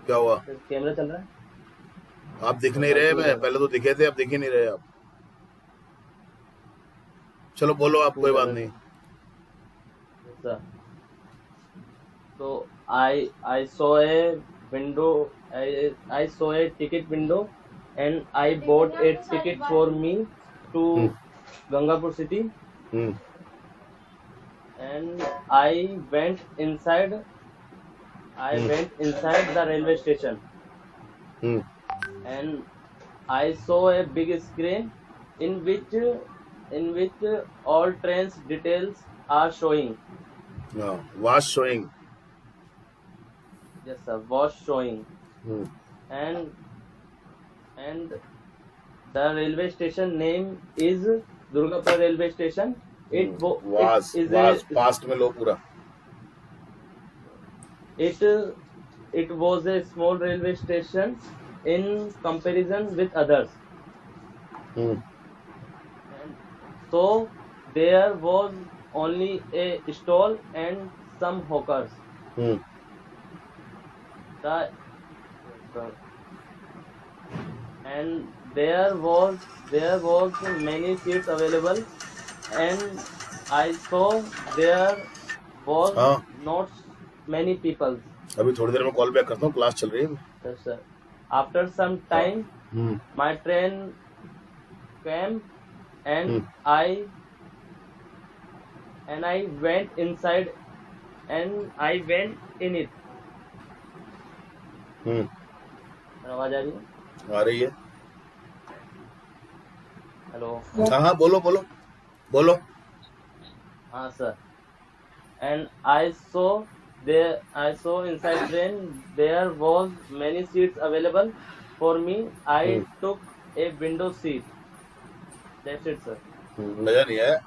Speaker 1: क्या हुआ?
Speaker 15: कैमरा चल रहा है?
Speaker 1: आप दिख नहीं रहे. मैं पहले तो दिखे थे, अब दिख ही नहीं रहे आप. चलो बोलो आप, कोई बात नहीं.
Speaker 15: So I saw a window. I saw a ticket window, and I bought a ticket for me to Gangapur city. And I went inside the railway station. And I saw a big screen in which all trains details are showing.
Speaker 1: Was showing.
Speaker 15: Yes, sir, was showing. And the railway station name is Durgapur railway station,
Speaker 1: was past में लो पूरा.
Speaker 15: It was a small railway station in comparison with others. So there was only a stall and some hawkers. And there was many seats available, and I saw there was not many people.
Speaker 1: अभी थोड़ी देर में call back करता हूँ, class चल रही है.
Speaker 15: Yes, sir. After some time, my train came, and I went inside, and I went in it. आवाज आ रही है?
Speaker 1: आ रही है.
Speaker 15: हेलो.
Speaker 1: हाँ बोलो.
Speaker 15: हाँ sir. And I saw inside train there was many seats available for me. I took a window seat. That's it, sir.
Speaker 1: मजा नहीं आया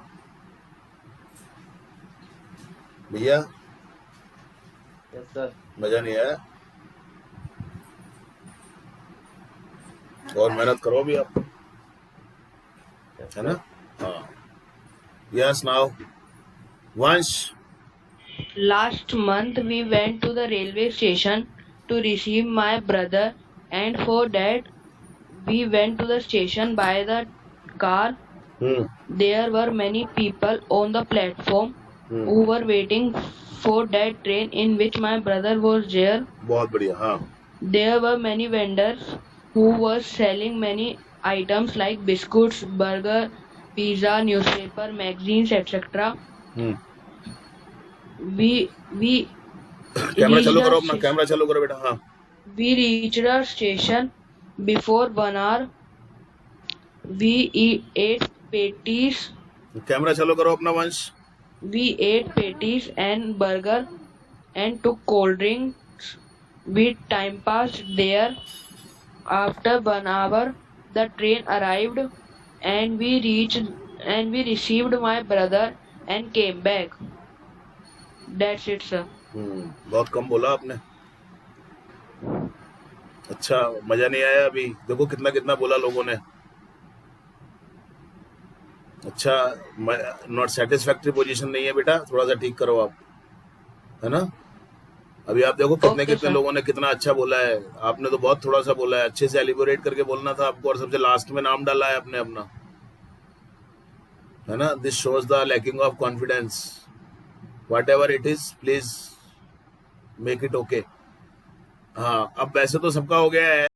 Speaker 1: भैया?
Speaker 15: Yes, sir.
Speaker 1: मजा नहीं आया? और मेहनत करो भी आप, है ना? हाँ. Yes, now. Once.
Speaker 14: Last month we went to the railway station to receive my brother, and for that we went to the station by the car. There were many people on the platform who were waiting for that train in which my brother was there.
Speaker 1: बहुत बढ़िया. हाँ.
Speaker 14: There were many vendors who were selling many items like biscuits, burger, pizza, newspaper, magazines, etc.
Speaker 1: Camera चालू करो अपना, camera चालू करो बेटा. हाँ.
Speaker 14: We reached the station before 1 hour. We ate patties.
Speaker 1: Camera चालू करो अपना वंश.
Speaker 14: We ate patties and burger and took cold drinks. We time passed there. After 1 hour, the train arrived, and we received my brother and came back. That's it, sir.
Speaker 1: बहुत कम बोला आपने. अच्छा, मजा नहीं आया अभी? देखो कितना बोला लोगों ने. अच्छा, नॉट सेटिस्फैक्टरी पोजीशन नहीं है बेटा, थोड़ा सा ठीक करो आप, है ना? अभी आप देखो कितने लोगों ने कितना अच्छा बोला है. आपने तो बहुत थोड़ा सा बोला है. अच्छे से एलिबोरेट करके बोलना था आपको, और सबसे लास्ट में नाम डाला है आपने अपना, है ना? This shows the lacking of confidence. Whatever it is, please make it okay. हाँ, अब वैसे तो सबका हो गया है.